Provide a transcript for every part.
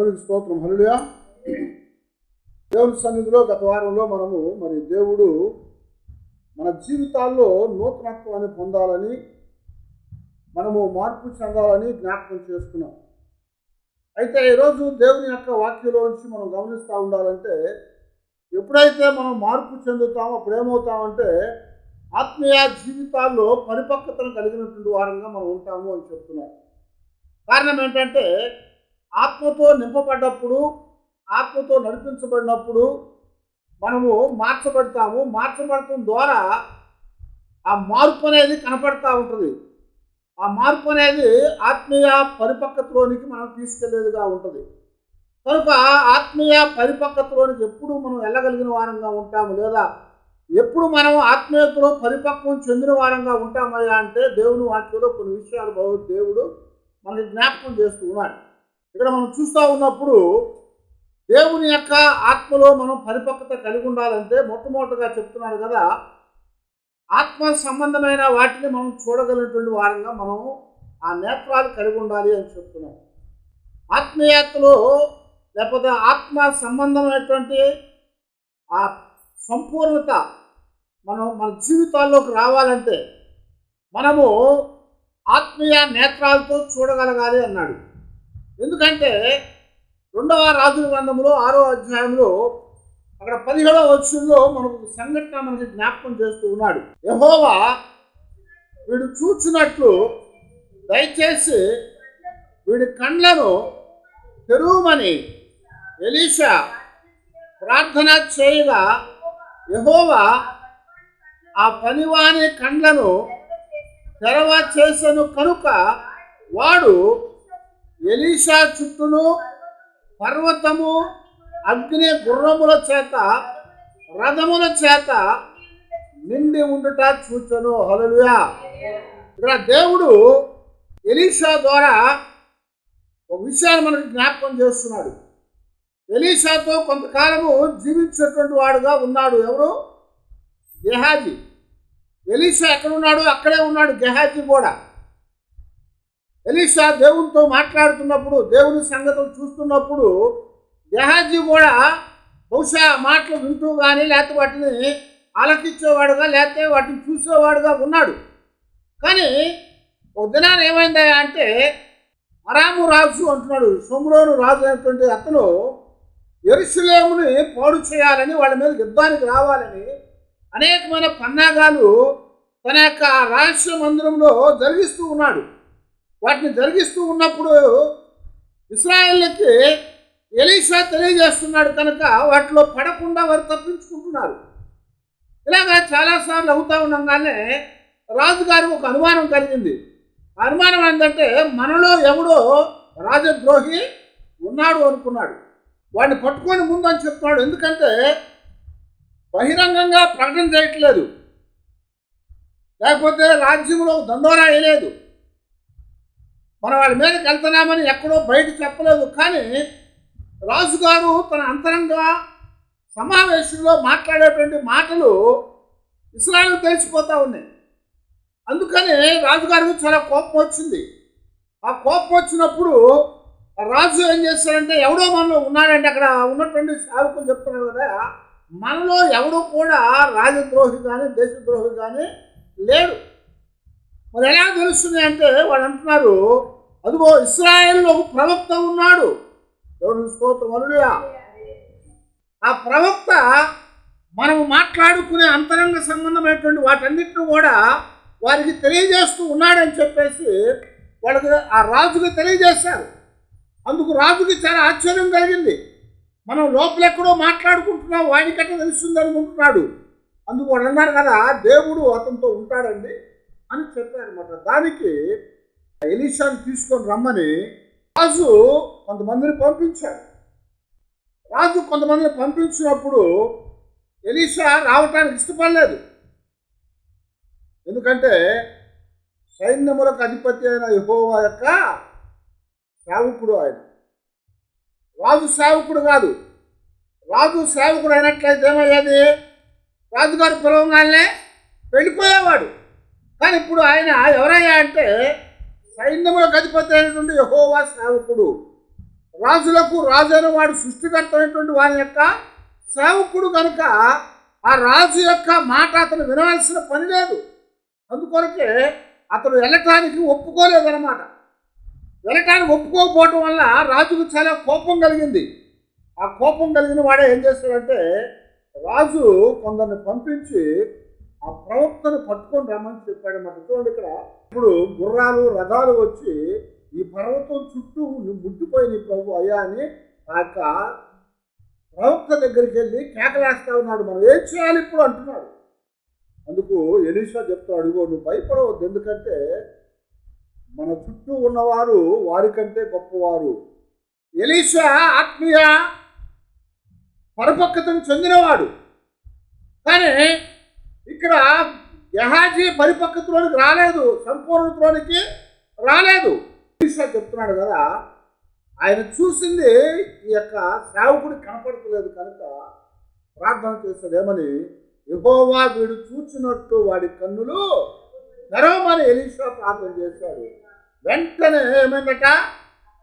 దేవునికి స్తోత్రం. హల్లెలూయా. దేవుని సన్నిధిలో గత వారంలో మనము దేవుడు మన జీవితాల్లో నూతనత్వాన్ని పొందాలని, మనము మార్పు చెందాలని జ్ఞాపకం చేసుకున్నాం. అయితే ఈరోజు దేవుని యొక్క వాక్యంలోంచి మనం గమనిస్తూ ఉండాలంటే, ఎప్పుడైతే మనం మార్పు చెందుతామో అప్పుడు ఏమవుతామంటే ఆత్మీయ జీవితాల్లో పరిపక్వతను కలిగినటువంటి వారంగా మనం ఉంటాము అని చెప్తున్నాం. కారణం ఏంటంటే, ఆత్మతో నింపబడ్డప్పుడు, ఆత్మతో నడిపించబడినప్పుడు మనము మార్చబడతాము. మార్చబడటం ద్వారా ఆ మార్పు అనేది కనపడతా ఉంటుంది. ఆ మార్పు అనేది ఆత్మీయ పరిపక్వతలోనికి మనం తీసుకెళ్లేదిగా ఉంటుంది. కనుక ఆత్మీయ పరిపక్వతలోనికి ఎప్పుడు మనం వెళ్ళగలిగిన వారంగా ఉంటాము, లేదా ఎప్పుడు మనం ఆత్మీయతలో పరిపక్వం చెందిన వారంగా ఉంటామయ్యా అంటే, దేవుని వాక్యంలో కొన్ని విషయాలు దేవుడు మనకి జ్ఞాపకం చేస్తూ ఉన్నాడు. ఇక్కడ మనం చూస్తూ ఉన్నప్పుడు దేవుని యొక్క ఆత్మలో మనం పరిపక్వత కలిగి ఉండాలంటే మొట్టమొదటిగా చెప్తున్నాడు కదా, ఆత్మ సంబంధమైన వాటిని మనం చూడగలిగినటువంటి వారంగా మనం ఆ నేత్రాలు కలిగి ఉండాలి అని చెప్తున్నాం. ఆత్మీయతలో లేకపోతే ఆత్మ సంబంధమైనటువంటి ఆ సంపూర్ణత మన జీవితాల్లోకి రావాలంటే మనము ఆత్మీయ నేత్రాలతో చూడగలగాలి అన్నాడు. ఎందుకంటే 2వ రాజుల గ్రంథంలో 6వ అధ్యాయంలో అక్కడ 17వ వచనంలో మనకు సంఘటన మనకి జ్ఞాపకం చేస్తూ ఉన్నాడు. యెహోవా వీడు చూచినట్లు దయచేసి వీడి కండ్లను తెరువమని ఎలీషా ప్రార్థన చేయగా, యెహోవా ఆ పనివాని కండ్లను తెరవ చేసెను. కనుక వాడు ఎలీషా చుట్టూను పర్వతము, అగ్ని గుర్రముల చేత, రథముల చేత నిండి ఉండుట చూచెను. హల్లెలూయా. ఇక్కడ దేవుడు ఎలీషా ద్వారా ఒక విషయాన్ని మనకు జ్ఞాపకం చేస్తున్నాడు. ఎలీషాతో కొంతకాలము జీవించేటువంటి వాడుగా ఉన్నాడు. ఎవరు? గెహాజీ. ఎలీషా ఎక్కడ ఉన్నాడు? అక్కడే ఉన్నాడు గెహాజీ కూడా. ఎలీషా దేవునితో మాట్లాడుతున్నప్పుడు, దేవుని సంగతులు చూస్తున్నప్పుడు గెహాజీ కూడా బహుశా మాటలు వింటూ కానీ, లేకపోతే వాటిని ఆలకించేవాడుగా, లేకపోతే వాటిని చూసేవాడుగా ఉన్నాడు. కానీ ఒక దినాన్ని ఏమైందా అంటే, అరాము రాజు అంటున్నాడు, షోమ్రోను రాజు అయినటువంటి అతను యెరూషలేముని పాడు చేయాలని, వాళ్ళ మీద యుద్ధానికి రావాలని అనేకమైన పన్నాగాలు తన యొక్క రహస్య మందిరంలో జరిగిస్తూ ఉన్నాడు. వాటిని జరిగిస్తూ ఉన్నప్పుడు ఇశ్రాయేలుకి ఎలీషా తెలియజేస్తున్నాడు కనుక వాటిలో పడకుండా వారు తప్పించుకుంటున్నారు. ఇలాగా చాలాసార్లు అవుతూ ఉండగానే రాజుగారు ఒక అనుమానం కలిగింది. ఆ అనుమానం ఏంటంటే, మనలో ఎవడో రాజద్రోహి ఉన్నాడు అనుకున్నాడు. వాడిని పట్టుకొని ముందని చెప్తున్నాడు. ఎందుకంటే బహిరంగంగా ప్రకటన చేయట్లేదు, లేకపోతే రాజ్యంలో దండోరా వేయలేదు, మనం వాళ్ళ మీదకి వెళ్తున్నామని ఎక్కడో బయట చెప్పలేదు. కానీ రాజుగారు తన అంతరంగ సమావేశంలో మాట్లాడేటువంటి మాటలు ఇశ్రాయేలు తెలిసిపోతూ ఉన్నాయి. అందుకని రాజుగారికి చాలా కోపం వచ్చింది. ఆ కోపం వచ్చినప్పుడు రాజు ఏం చేస్తారంటే, ఎవడో మనలో ఉన్నాడంటే, అక్కడ ఉన్నటువంటి సేవకులు చెప్తున్నారు కదా, మనలో ఎవడో కూడా రాజద్రోహి కానీ దేశద్రోహి కానీ లేడు. మరి ఎలా తెలుస్తుంది అంటే, వాళ్ళు అంటున్నారు, అదిగో ఇశ్రాయేలులో ఒక ప్రవక్త ఉన్నాడు. దేవునికి స్తోత్రం. హల్లెలూయా. ఆ ప్రవక్త మనము మాట్లాడుకునే అంతరంగ సంబంధమైనటువంటి వాటన్నిటిని కూడా వారికి తెలియజేస్తూ ఉన్నాడని చెప్పేసి వాళ్ళకి ఆ రాజుకి తెలియజేశారు. అందుకు రాజుకి చాలా ఆశ్చర్యం కలిగింది. మనం లోపలెక్కడో మాట్లాడుకుంటున్నాం, వాడికట్ట తెలుస్తుంది అనుకుంటున్నాడు. అందుకు వాళ్ళు అన్నారు కదా, దేవుడు అతనితో ఉంటాడండి అని చెప్పారనమాట. దానికి ఎలీషాని తీసుకొని రమ్మని రాజు కొంతమందిని పంపించాడు. రాజు కొంతమందిని పంపించినప్పుడు ఎలీషా రావటానికి ఇష్టపడలేదు. ఎందుకంటే సైన్యములకు అధిపతి అయిన యెహోవా యొక్క సేవకుడు ఆయన. రాజు సేవకుడు కాదు. రాజు సేవకుడు అయినట్లయితే ఏమయ్యేది? రాజుగారు పిలవగానే వెళ్ళిపోయేవాడు. కానీ ఇప్పుడు ఆయన ఎవరయ్యా అంటే, సైన్యములకు అధిపతి అయినటువంటి యెహోవా సేవకుడు. రాజులకు రాజైన వాడు సృష్టికర్త అయినటువంటి వారి యొక్క సేవకుడు కనుక ఆ రాజు యొక్క మాట అతను వినవలసిన పని లేదు. అందుకొరకే అతడు వెళ్ళటానికి ఒప్పుకోలేదన్నమాట. వెళ్ళటానికి ఒప్పుకోకపోవటం వల్ల రాజుకు చాలా కోపం కలిగింది. ఆ కోపం కలిగిన వాడే ఏం చేస్తాడంటే, రాజు కొందరిని పంపించి ఆ ప్రవక్తను పట్టుకొని రమ్మని చెప్పాడన్నమాట. చూడండి, ఇక్కడ ఇప్పుడు గుర్రాలు రథాలు వచ్చి ఈ పర్వతం చుట్టూ ముట్టిపోయింది ప్రభు అయ్యా అని ఆ యొక్క ప్రవక్త దగ్గరికి వెళ్ళి కేకలేస్తా ఉన్నాడు. మనం ఏం చేయాలి ఇప్పుడు అంటున్నాడు. అందుకు ఎలీషా చెప్తాడు, అడుగో నువ్వు భయపడవద్దు, ఎందుకంటే మన చుట్టూ ఉన్నవారు వారికంటే గొప్పవారు. ఎలీషా ఆత్మీయ పరిపక్వతను చెందినవాడు, కానీ ఇక్కడ గెహాజీ పరిపక్వతలోనికి రాలేదు, సంపూర్ణతలోనికి రాలేదు. ఎలీషా చెప్తున్నాడు కదా, ఆయన చూసింది ఈ యొక్క సేవకుడు కనపడతలేదు కనుక ప్రార్థన చేస్తాడు. ఏమని? యెహోవా వీడు చూచినట్టు వాడి కన్నులు తెరవమని ఎలీషా ప్రార్థన చేశాడు. వెంటనే ఏమైందట,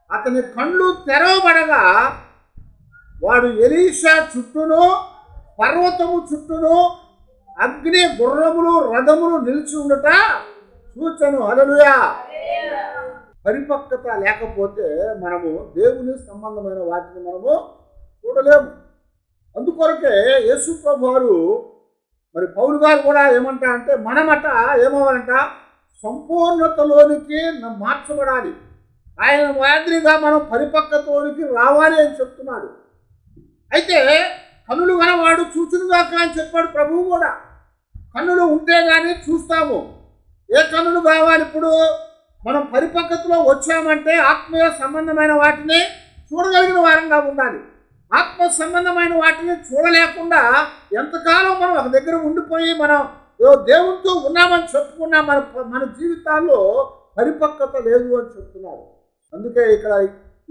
అతని కళ్ళు తెరవబడగా వాడు ఎలీషా చుట్టూను పర్వతము చుట్టూను అగ్ని గుర్రములు రథములు నిలిచి ఉండట చూచను. హల్లెలూయా. పరిపక్వత లేకపోతే మనము దేవుని సంబంధమైన వాటిని మనము చూడలేము. అందుకొరకే యేసు ప్రభువారు మరి పౌలు గారు కూడా ఏమంటా అంటే, మనమట ఏమవ్వాలంట, సంపూర్ణతలోనికి మార్చబడాలి. ఆయన మాదిరిగా మనం పరిపక్వతలోనికి రావాలి అని చెప్తున్నాడు. అయితే కన్నులు గలవాడు చూచునుగాక అని చెప్పాడు ప్రభువు కూడా. కన్నులు ఉంటే కానీ చూస్తాము. ఏ కన్నులు కావాలి? ఇప్పుడు మనం పరిపక్వతలో వచ్చామంటే ఆత్మీయ సంబంధమైన వాటిని చూడగలిగిన వారంగా ఉండాలి. ఆత్మ సంబంధమైన వాటిని చూడలేకుండా ఎంతకాలం మనం ఒక దగ్గర ఉండిపోయి మనం దేవునితో ఉన్నామని చెప్పుకున్నా మన జీవితాల్లో పరిపక్వత లేదు అని చెప్తున్నారు. అందుకే ఇక్కడ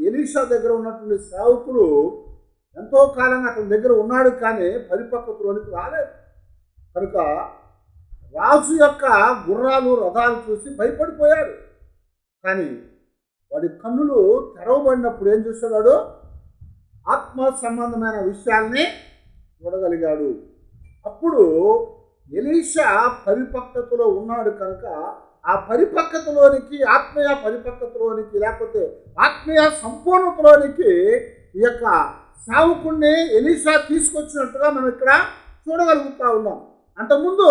ఎలీషా దగ్గర ఉన్నటువంటి సేవకుడు ఎంతో కాలంగా అతని దగ్గర ఉన్నాడు, కానీ పరిపక్వతలోనికి రాలేదు. కనుక రాజు యొక్క గుర్రాలు రథాలు చూసి భయపడిపోయాడు. కానీ వాడి కన్నులు తెరవబడినప్పుడు ఏం చూస్తున్నాడు? ఆత్మ సంబంధమైన విషయాల్ని చూడగలిగాడు. అప్పుడు ఎలీషా పరిపక్వతలో ఉన్నాడు కనుక ఆ పరిపక్వతలోనికి, ఆత్మీయ పరిపక్వతలోనికి లేకపోతే ఆత్మీయ సంపూర్ణతలోనికి ఈ యొక్క సేవకుణ్ణి ఎలీషా తీసుకొచ్చినట్టుగా మనం ఇక్కడ చూడగలుగుతా ఉన్నాం. అంతకుముందు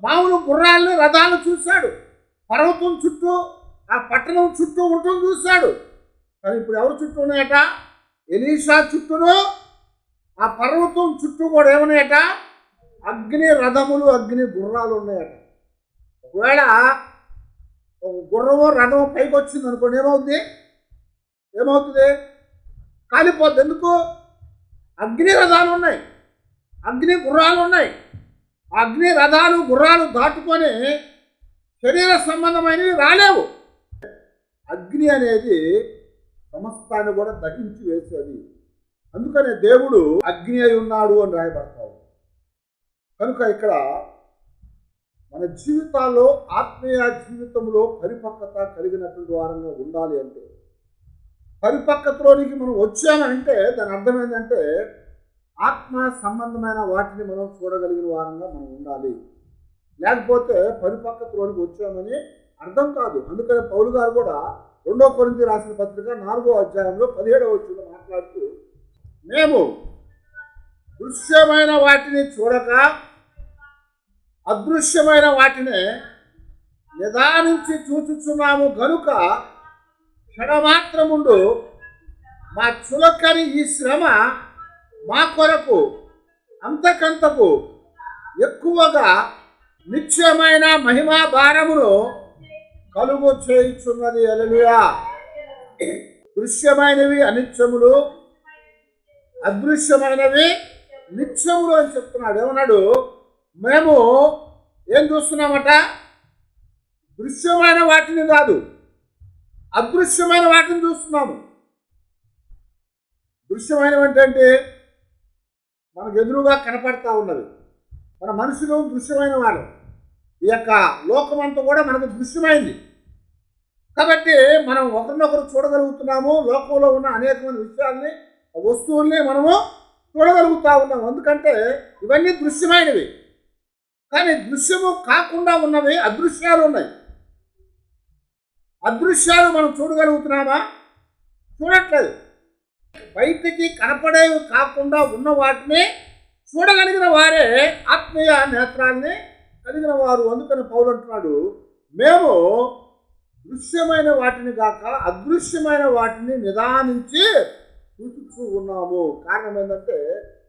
మామూలు గుర్రాలని రథాలను చూశాడు, పర్వతం చుట్టూ ఆ పట్టణం చుట్టూ ఉంటుంది చూశాడు. కానీ ఇప్పుడు ఎవరు చుట్టూ ఉన్నాయట? ఎలీషా చుట్టూను ఆ పర్వతం చుట్టూ కూడా ఏమున్నాయట? అగ్ని రథములు, అగ్ని గుర్రాలు ఉన్నాయట. ఒకవేళ ఒక గుర్రమో రథమో పైకి వచ్చింది అనుకోండి, ఏమవుతుంది? కాలిపోద్ది. ఎందుకు? అగ్ని రథాలు ఉన్నాయి, అగ్ని గుర్రాలు ఉన్నాయి. అగ్ని రథాలు గుర్రాలు దాటుకొని శరీర సంబంధమైనవి రాలేవు. అగ్ని అనేది సమస్తాన్ని కూడా దహించి వేసేది. అందుకనే దేవుడు అగ్ని అయి ఉన్నాడు అని రాయబడతావు. కనుక ఇక్కడ మన జీవితాల్లో ఆత్మీయ జీవితంలో పరిపక్వత కలిగినటువంటి వారంగా ఉండాలి. అంటే పరిపక్వతలోనికి మనం వచ్చామంటే దాని అర్థం ఏంటంటే ఆత్మ సంబంధమైన వాటిని మనం చూడగలిగిన వారంగా మనం ఉండాలి. లేకపోతే పరిపక్వతలోనికి వచ్చామని అర్థం కాదు. అందుకని పౌలు గారు కూడా 2 కొరింథీ రాసిన పత్రిక 4వ అధ్యాయంలో 17వ వచనంలో మాట్లాడుతూ, మేము దృశ్యమైన వాటిని చూడక అదృశ్యమైన వాటిని నిదానించి చూచుచున్నాము గనుక క్షణమాత్రముండు మా చులకని ఈ శ్రమ మా కొరకు అంతకంతకు ఎక్కువగా నిత్యమైన మహిమా భారమును కలుగు చేయుచున్నది. హల్లెలూయా. దృశ్యమైనవి అనిత్యములు, అదృశ్యమైనవి నిత్యములు అని చెప్తున్నాడు. ఏమన్నాడు? మేము ఏం చూస్తున్నామట? దృశ్యమైన వాటిని కాదు, అదృశ్యమైన వాటిని చూస్తున్నాము. దృశ్యమైనవి అంటే మనకు ఎదురుగా కనపడతా ఉన్నది. మన మనుషులు దృశ్యమైన వాళ్ళు. ఈ యొక్క లోకమంతా కూడా మనకు దృశ్యమైంది. కాబట్టి మనం ఒకరినొకరు చూడగలుగుతున్నాము. లోకంలో ఉన్న అనేకమైన విషయాల్ని, వస్తువుల్ని మనము చూడగలుగుతా ఉన్నాము. ఎందుకంటే ఇవన్నీ దృశ్యమైనవి. కానీ దృశ్యము కాకుండా ఉన్నవి అదృశ్యాలు ఉన్నాయి. అదృశ్యాలు మనం చూడగలుగుతున్నామా? చూడట్లేదు. బయటికి కనపడేవి కాకుండా ఉన్న వాటిని చూడగలిగిన వారే ఆత్మీయ నేత్రాన్ని కలిగిన వారు. అందుకని పౌలు అంటున్నాడు, మేము దృశ్యమైన వాటిని కాక అదృశ్యమైన వాటిని నిదానించి చూస్తూ ఉన్నాము. కారణం ఏంటంటే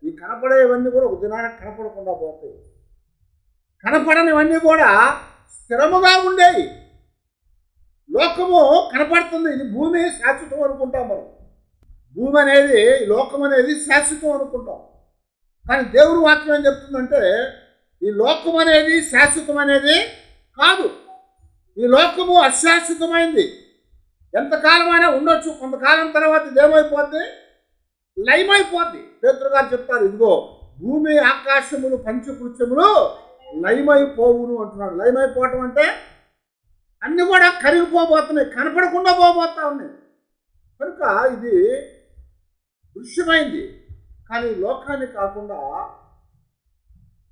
ఈ కనపడేవన్నీ కూడా ఒక దినానికి కనపడకుండా పోతాయి. కనపడనివన్నీ కూడా స్థిరముగా ఉండేవి. లోకము కనపడుతుంది, ఇది భూమి శాశ్వతం అనుకుంటాం మనం. భూమి అనేది, లోకం అనేది శాశ్వతం అనుకుంటాం. కానీ దేవుని వాక్యం ఏం చెప్తుందంటే ఈ లోకం అనేది శాశ్వతం అనేది కాదు. ఈ లోకము అశాశ్వతమైంది. ఎంతకాలమైనా ఉండొచ్చు, కొంతకాలం తర్వాత ఇదేమైపోద్ది? లయమైపోద్ది. పేతురు గారు చెప్తారు, ఇదిగో భూమి ఆకాశములు పంచకృత్యములు లయమైపోవును అంటున్నాడు. లయమైపోవటం అంటే అన్నీ కూడా కరిగిపోబోతున్నాయి, కనపడకుండా పోబోతా ఉన్నాయి. కనుక ఇది దృశ్యమైంది. కానీ లోకాన్ని కాకుండా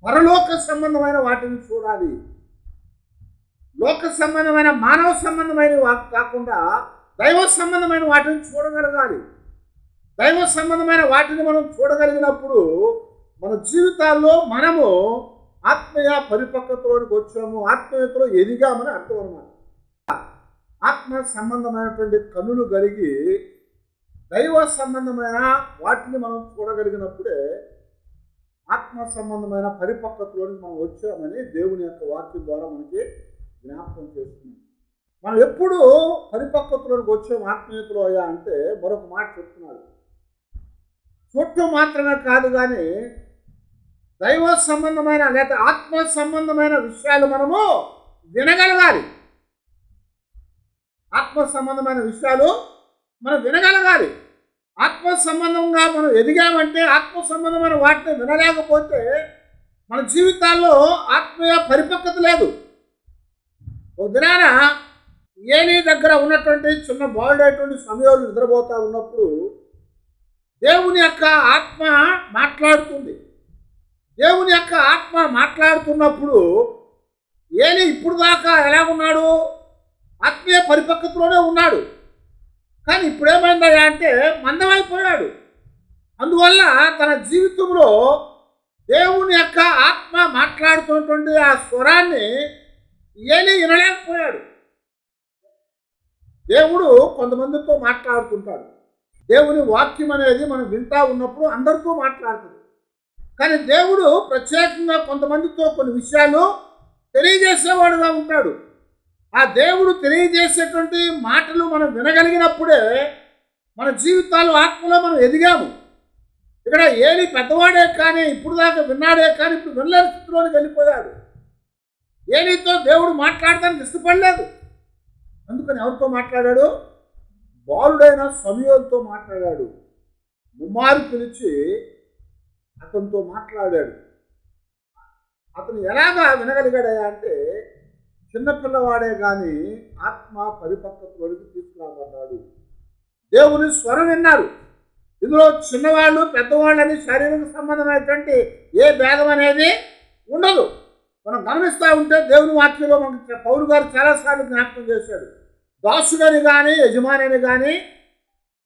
పరలోక సంబంధమైన వాటిని చూడాలి. లోక సంబంధమైన మానవ సంబంధమైన కాకుండా దైవ సంబంధమైన వాటిని చూడగలగాలి. దైవ సంబంధమైన వాటిని మనం చూడగలిగినప్పుడు మన జీవితాల్లో మనము ఆత్మీయ పరిపక్వతలోనికి వచ్చాము, ఆత్మీయతలో ఎదిగామని అర్థం అన్నమాట. ఆత్మ సంబంధమైనటువంటి కన్నులు కలిగి దైవ సంబంధమైన వాటిని మనం చూడగలిగినప్పుడే ఆత్మ సంబంధమైన పరిపక్వతలోనికి మనం వచ్చామని దేవుని యొక్క వాక్యం ద్వారా మనకి జ్ఞాపకం చేస్తుంది. మనం ఎప్పుడు పరిపక్వతలోనికి వచ్చాము ఆత్మీయతలో అయ్యా అంటే మరొక మాట చెప్తున్నాడు. చూడటం మాత్రమే కాదు, కానీ దైవ సంబంధమైన లేదా ఆత్మ సంబంధమైన విషయాలు మనము వినగలగాలి. ఆత్మ సంబంధమైన విషయాలు మనం వినగలగాలి. ఆత్మ సంబంధంగా మనం ఎదిగామంటే ఆత్మ సంబంధమైన వాటిని వినలేకపోతే మన జీవితాల్లో ఆత్మీయ పరిపక్వత లేదు. ఒక దినాన ఏలీ దగ్గర ఉన్నటువంటి చిన్న బాలుడైనటువంటి సమయంలో నిద్రపోతూ ఉన్నప్పుడు దేవుని యొక్క ఆత్మ మాట్లాడుతుంది. దేవుని యొక్క ఆత్మ మాట్లాడుతున్నప్పుడు ఏలీ ఇప్పుడు దాకా ఎలా ఉన్నాడు? ఆత్మీయ పరిపక్వతలోనే ఉన్నాడు. కానీ ఇప్పుడేమైందయ్యా అంటే మందమైపోయాడు. అందువల్ల తన జీవితంలో దేవుని యొక్క ఆత్మ మాట్లాడుతున్నటువంటి ఆ స్వరాన్ని ఏలీ వినలేకపోయాడు. దేవుడు కొంతమందితో మాట్లాడుతుంటాడు. దేవుని వాక్యం అనేది మనం వింటా ఉన్నప్పుడు అందరితో మాట్లాడుతుంది. కానీ దేవుడు ప్రత్యేకంగా కొంతమందితో కొన్ని విషయాలు తెలియజేసేవాడుగా ఉంటాడు. ఆ దేవుడు తెలియజేసేటువంటి మాటలు మనం వినగలిగినప్పుడే మన జీవితాలు ఆత్మలో మనం ఎదిగాము. ఇక్కడ ఏలీ పెద్దవాడే కానీ ఇప్పుడు దాకా విన్నాడే కానీ ఇప్పుడు వినలేని స్థితిలోకి వెళ్ళిపోయాడు. ఏలీతో దేవుడు మాట్లాడడానికి ఇష్టపడలేదు. అందుకని ఎవరితో మాట్లాడాడు? బాలుడైన సమూయేలుతో మాట్లాడాడు. ముమ్మారు పిలిచి అతనితో మాట్లాడాడు. అతను ఎలాగా వినగలిగాడయా అంటే చిన్నపిల్లవాడే కానీ ఆత్మ పరిపక్వతలోకి తీసుకురాబడ్డాడు. దేవుని స్వరం విన్నారు. ఇందులో చిన్నవాళ్ళు పెద్దవాళ్ళని శారీరక సంబంధమైనటువంటి ఏ భేదం అనేది ఉండదు. మనం గమనిస్తూ ఉంటే దేవుని వాక్యంలో మనకు పౌలు గారు చాలాసార్లు జ్ఞాపకం చేశాడు. దాసుడని కానీ యజమాని అని కానీ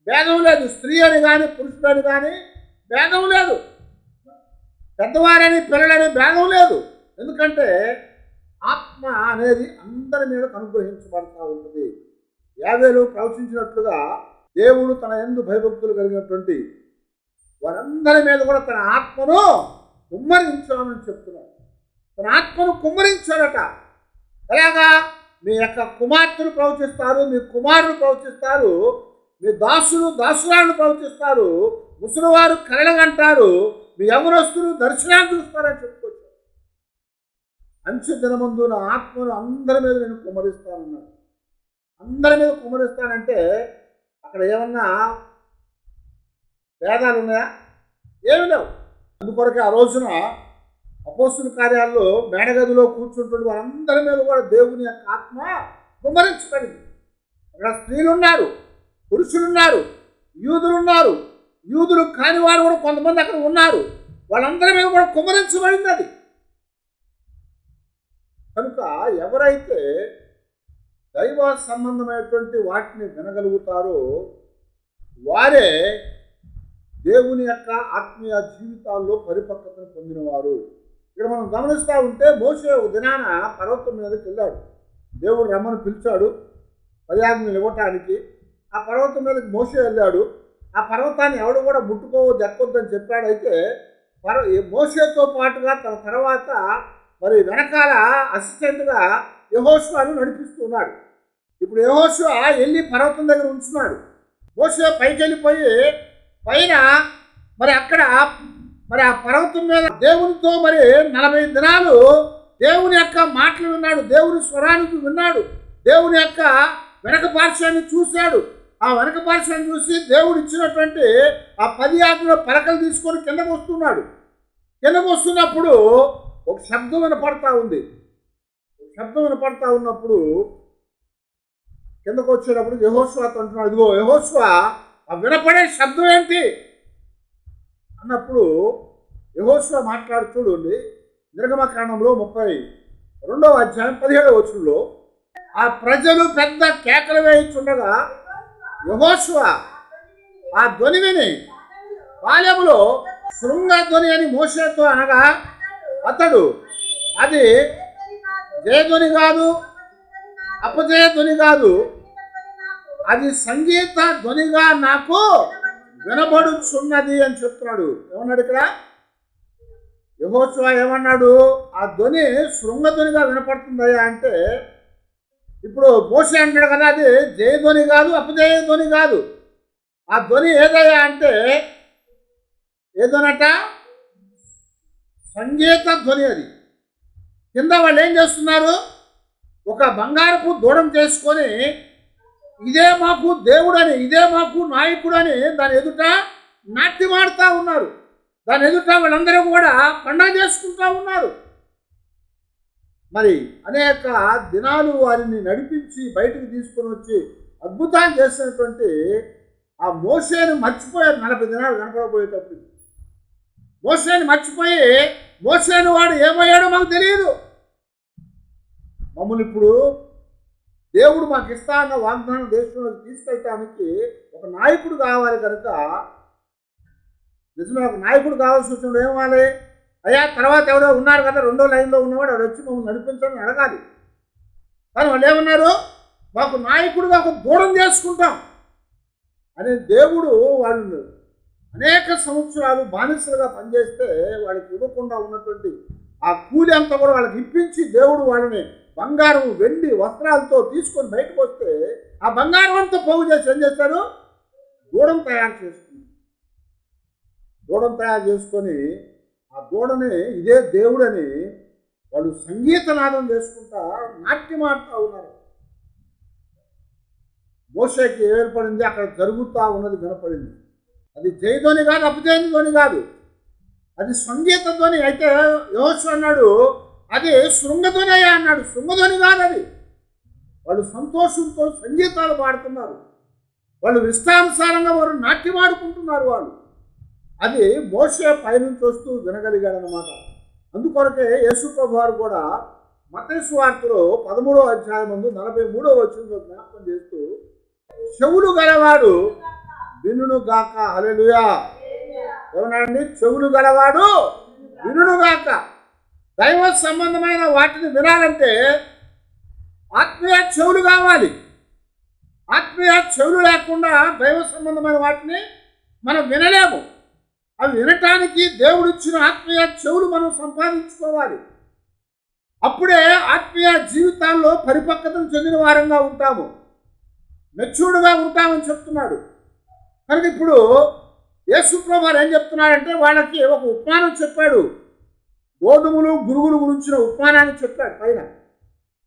భేదం లేదు. స్త్రీ అని కానీ పురుషుడని కానీ భేదం లేదు. పెద్దవారని పిల్లలని భేదం లేదు. ఎందుకంటే ఆత్మ అనేది అందరి మీద అనుగ్రహించబడతా ఉంటుంది. యావేలు ప్రవచించినట్లుగా దేవుడు తన యందు భయభక్తులు కలిగినటువంటి వారందరి మీద కూడా తన ఆత్మను కుమ్మరించాలని చెప్తున్నాడు. తన ఆత్మను కుమ్మరించాడట. ఎలాగా? మీ యొక్క కుమార్తెలు ప్రవచిస్తారు, మీ కుమారులు ప్రవచిస్తారు, మీ దాసులు దాసురాలను ప్రవచిస్తారు, ముసలివారు కలగంటారు, మీ యవనస్తులు దర్శనాలు చూస్తారని చెప్పుకోవచ్చు. అంచె దినమందు నా ఆత్మను అందరి మీద నేను కుమ్మరిస్తానన్నాడు. అందరి మీద కుమ్మరిస్తానంటే అక్కడ ఏమన్నా భేదాలు ఉన్నాయా? ఏమి లేవు. అందుకొరకే ఆ రోజున అపోస్తుల కార్యాల్లో మేడగదిలో కూర్చుంటున్న వారందరి మీద కూడా దేవుని యొక్క ఆత్మ కుమ్మరించబడింది. అక్కడ స్త్రీలున్నారు, పురుషులున్నారు, యూదులున్నారు, యూదులు కాని వారు కూడా కొంతమంది అక్కడ ఉన్నారు. వాళ్ళందరి మీద కూడా కుమ్మరించబడింది అది. కనుక ఎవరైతే దైవ సంబంధమైనటువంటి వాటిని వినగలుగుతారో వారే దేవుని యొక్క ఆత్మీయ జీవితాల్లో పరిపక్వతను పొందినవారు. ఇక్కడ మనం గమనిస్తూ ఉంటే మోషే ఒక దినాన పర్వతం మీదకి వెళ్ళాడు. దేవుడు రమ్మని పిలిచాడు 10 ఆజ్ఞలు ఇవ్వటానికి. ఆ పర్వతం మీదకి మోషే వెళ్ళాడు. ఆ పర్వతాన్ని ఎవడు కూడా ముట్టుకోవద్దు, ఎక్కొద్దని చెప్పాడు. అయితే మోషేతో పాటుగా తన తర్వాత మరి వెనకాల అసిస్టెంట్గా యెహోషువను నడిపిస్తున్నాడు. ఇప్పుడు యెహోషువ వెళ్ళి పర్వతం దగ్గర ఉంచున్నాడు. మోషే పైకి వెళ్ళిపోయి పైన మరి అక్కడ మరి ఆ పర్వతం మీద దేవునితో మరి 40 దినాలు దేవుని యొక్క మాటలు విన్నాడు, దేవుని స్వరానికి విన్నాడు, దేవుని యొక్క వెనక పార్శ్వాన్ని చూశాడు. ఆ వెనక పార్శ్వాన్ని చూసి దేవుడు ఇచ్చినటువంటి ఆ 10 ఆజ్ఞల పలకలు తీసుకొని కిందకు వస్తున్నాడు. కిందకు వస్తున్నప్పుడు ఒక శబ్దం వినపడతా ఉంది. శబ్దం వినపడతా ఉన్నప్పుడు కిందకు వచ్చేటప్పుడు యెహోషువతో అంటున్నాడు, ఇదిగో యెహోషువ, ఆ వినపడే శబ్దం ఏంటి అన్నప్పుడు యెహోషువ మాట్లాడు. చూడండి, నిర్గమకాండంలో 32వ అధ్యాయం 17వ వచనంలో, ఆ ప్రజలు పెద్ద కేకలు వేయించుండగా యెహోషువ ఆ ధ్వని విని పాలెములో శృంగధ్వని అని మోషేతో అనగా అతడు, అది జయధ్వని కాదు, అపజయ ధ్వని కాదు, అది సంగీత ధ్వనిగా నాకు వినబడుచున్నది అని చెప్తున్నాడు. ఏమన్నాడు ఇక్కడ యెహోషువ? ఏమన్నాడు? ఆ ధ్వని శృంగధ్వనిగా వినపడుతుందయ్యా అంటే, ఇప్పుడు మోషే అంటాడు కదా, అది జయధ్వని కాదు, అపజయ ధ్వని కాదు. ఆ ధ్వని ఏదయ్యా అంటే ఏదోనట సంగీత ధ్వని. అది కింద వాళ్ళు ఏం చేస్తున్నారు? ఒక బంగారపు దూడం చేసుకొని ఇదే మాకు దేవుడని, ఇదే మాకు నాయకుడని దాని ఎదుట నాట్యమాడుతూ ఉన్నారు. దాని ఎదుట వాళ్ళందరూ కూడా పండగ చేసుకుంటూ ఉన్నారు. మరి అనేక దినాలు వారిని నడిపించి బయటికి తీసుకొని వచ్చి అద్భుతాలు చేసినటువంటి ఆ మోషేను మర్చిపోయారు. 40 దినాలు కనపడబోయేటప్పుడు మోషేను మర్చిపోయి, మోషేను వాడు ఏమయ్యాడో మాకు తెలియదు. మమ్మల్ని ఇప్పుడు దేవుడు మాకు ఇస్తా అన్న వాగ్దాన దేశంలోకి తీసుకెళ్ళటానికి ఒక నాయకుడు కావాలి. కనుక నిజమే, ఒక నాయకుడు కావాల్సి వచ్చినప్పుడు ఏమవ్వాలి? అయ్యా, తర్వాత ఎవరో ఉన్నారు కదా, 2వ లైన్లో ఉన్నవాడు వాడు వచ్చి మమ్మల్ని నడిపించాలని అడగాలి. కానీ వాళ్ళు ఏమన్నారు? మాకు నాయకుడుగా ఒక దూరం చేసుకుంటాం అని దేవుడు వాళ్ళు అనేక సంవత్సరాలు బానిసలుగా పనిచేస్తే వాళ్ళకి ఇవ్వకుండా ఉన్నటువంటి ఆ కూలి అంతా కూడా వాళ్ళకి ఇప్పించి దేవుడు వాళ్ళని బంగారం, వెండి వస్త్రాలతో తీసుకొని బయటకు వస్తే ఆ బంగారం అంతా పోగు చేసి ఏం చేస్తారు? దూడం తయారు చేసుకుని, దూడం తయారు చేసుకొని ఆ దూడని ఇదే దేవుడని వాళ్ళు సంగీతనాదం చేసుకుంటా నాట్యమాడుతూ ఉన్నారు. మోషేకి ఏర్పడింది, అక్కడ జరుగుతూ ఉన్నది వినపడింది. అది జయధ్వని కాదు, అపజయ ధ్వని కాదు, అది సంగీత ధ్వని. అయితే యెహోషువ అన్నాడు, అది శృంగధ్వని అయ్యా అన్నాడు. శృంగధ్వని కాదు అది. వాళ్ళు సంతోషంతో సంగీతాలు పాడుతున్నారు, వాళ్ళు ఇష్టానుసారంగా వారు నాట్యమాడుకుంటున్నారు. వాళ్ళు అది మోషే పైనుంచి వస్తూ వినగలిగాడనమాట. అందుకొరకే యేసు ప్రభువు వారు కూడా మత్తయి సువార్తలో 13వ అధ్యాయం 43వ వచనంలో జ్ఞాపకం చేస్తూ, చెవులు గలవాడు వినును గాక. హల్లెలూయా. ఏమన్నాడండి? చెవులు గలవాడు వినును గాక. దైవ సంబంధమైన వాటిని వినాలంటే ఆత్మీయ చెవులు కావాలి. ఆత్మీయ చెవులు లేకుండా దైవ సంబంధమైన వాటిని మనం వినలేము. అవి వినటానికి దేవుడిచ్చిన ఆత్మీయ చెవులు మనం సంపాదించుకోవాలి. అప్పుడే ఆత్మీయ జీవితాల్లో పరిపక్వతను చెందిన వారంగా ఉంటాము, మెచ్యూర్డ్గా ఉంటామని చెప్తున్నాడు. కనుక ఇప్పుడు యేసు ప్రభువు ఏం చెప్తున్నాడంటే, వాళ్ళకి ఒక ఉపమానం చెప్పాడు. గోధుమలు గురుగుల గురించిన ఉపమానాన్ని చెప్పాడు పైన.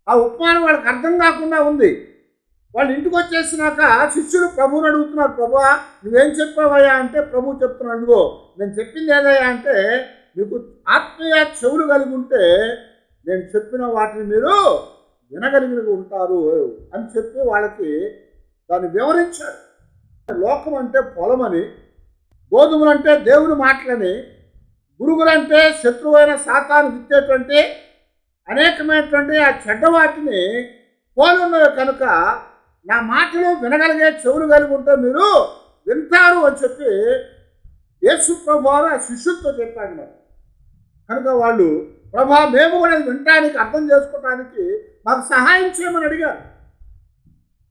ఆ ఉపమానం వాళ్ళకి అర్థం కాకుండా ఉంది. వాళ్ళు ఇంటికి వచ్చేసినాక శిష్యులు ప్రభువుని అడుగుతున్నారు, ప్రభువా నువ్వేం చెప్పావయ్యా అంటే, ప్రభువు చెప్తున్నాడు, ఇదిగో నేను చెప్పింది ఏదయ్యా అంటే, మీకు ఆత్మీయ చెవులు కలిగి ఉంటే నేను చెప్పిన వాటిని మీరు వినగలిగి ఉంటారు అని చెప్పి వాళ్ళకి దాన్ని వివరించాడు. లోకం అంటే పొలమని, గోధుమలంటే దేవుని మాటలని, గురుగులంటే శత్రువైన సాతాను విత్తేటువంటి అనేకమైనటువంటి ఆ చెడ్డ వాటిని పోలున్నవి కనుక నా మాటలు వినగలిగే చెవులు కలిగి ఉంటే మీరు వింటారు అని చెప్పి యేసు ప్రభువారు ఆ శిష్యులతో చెప్పాడు. మరి కనుక వాళ్ళు ప్రభా మేము కూడా వినటానికి అర్థం చేసుకోవడానికి మాకు సహాయం చేయమని అడిగారు.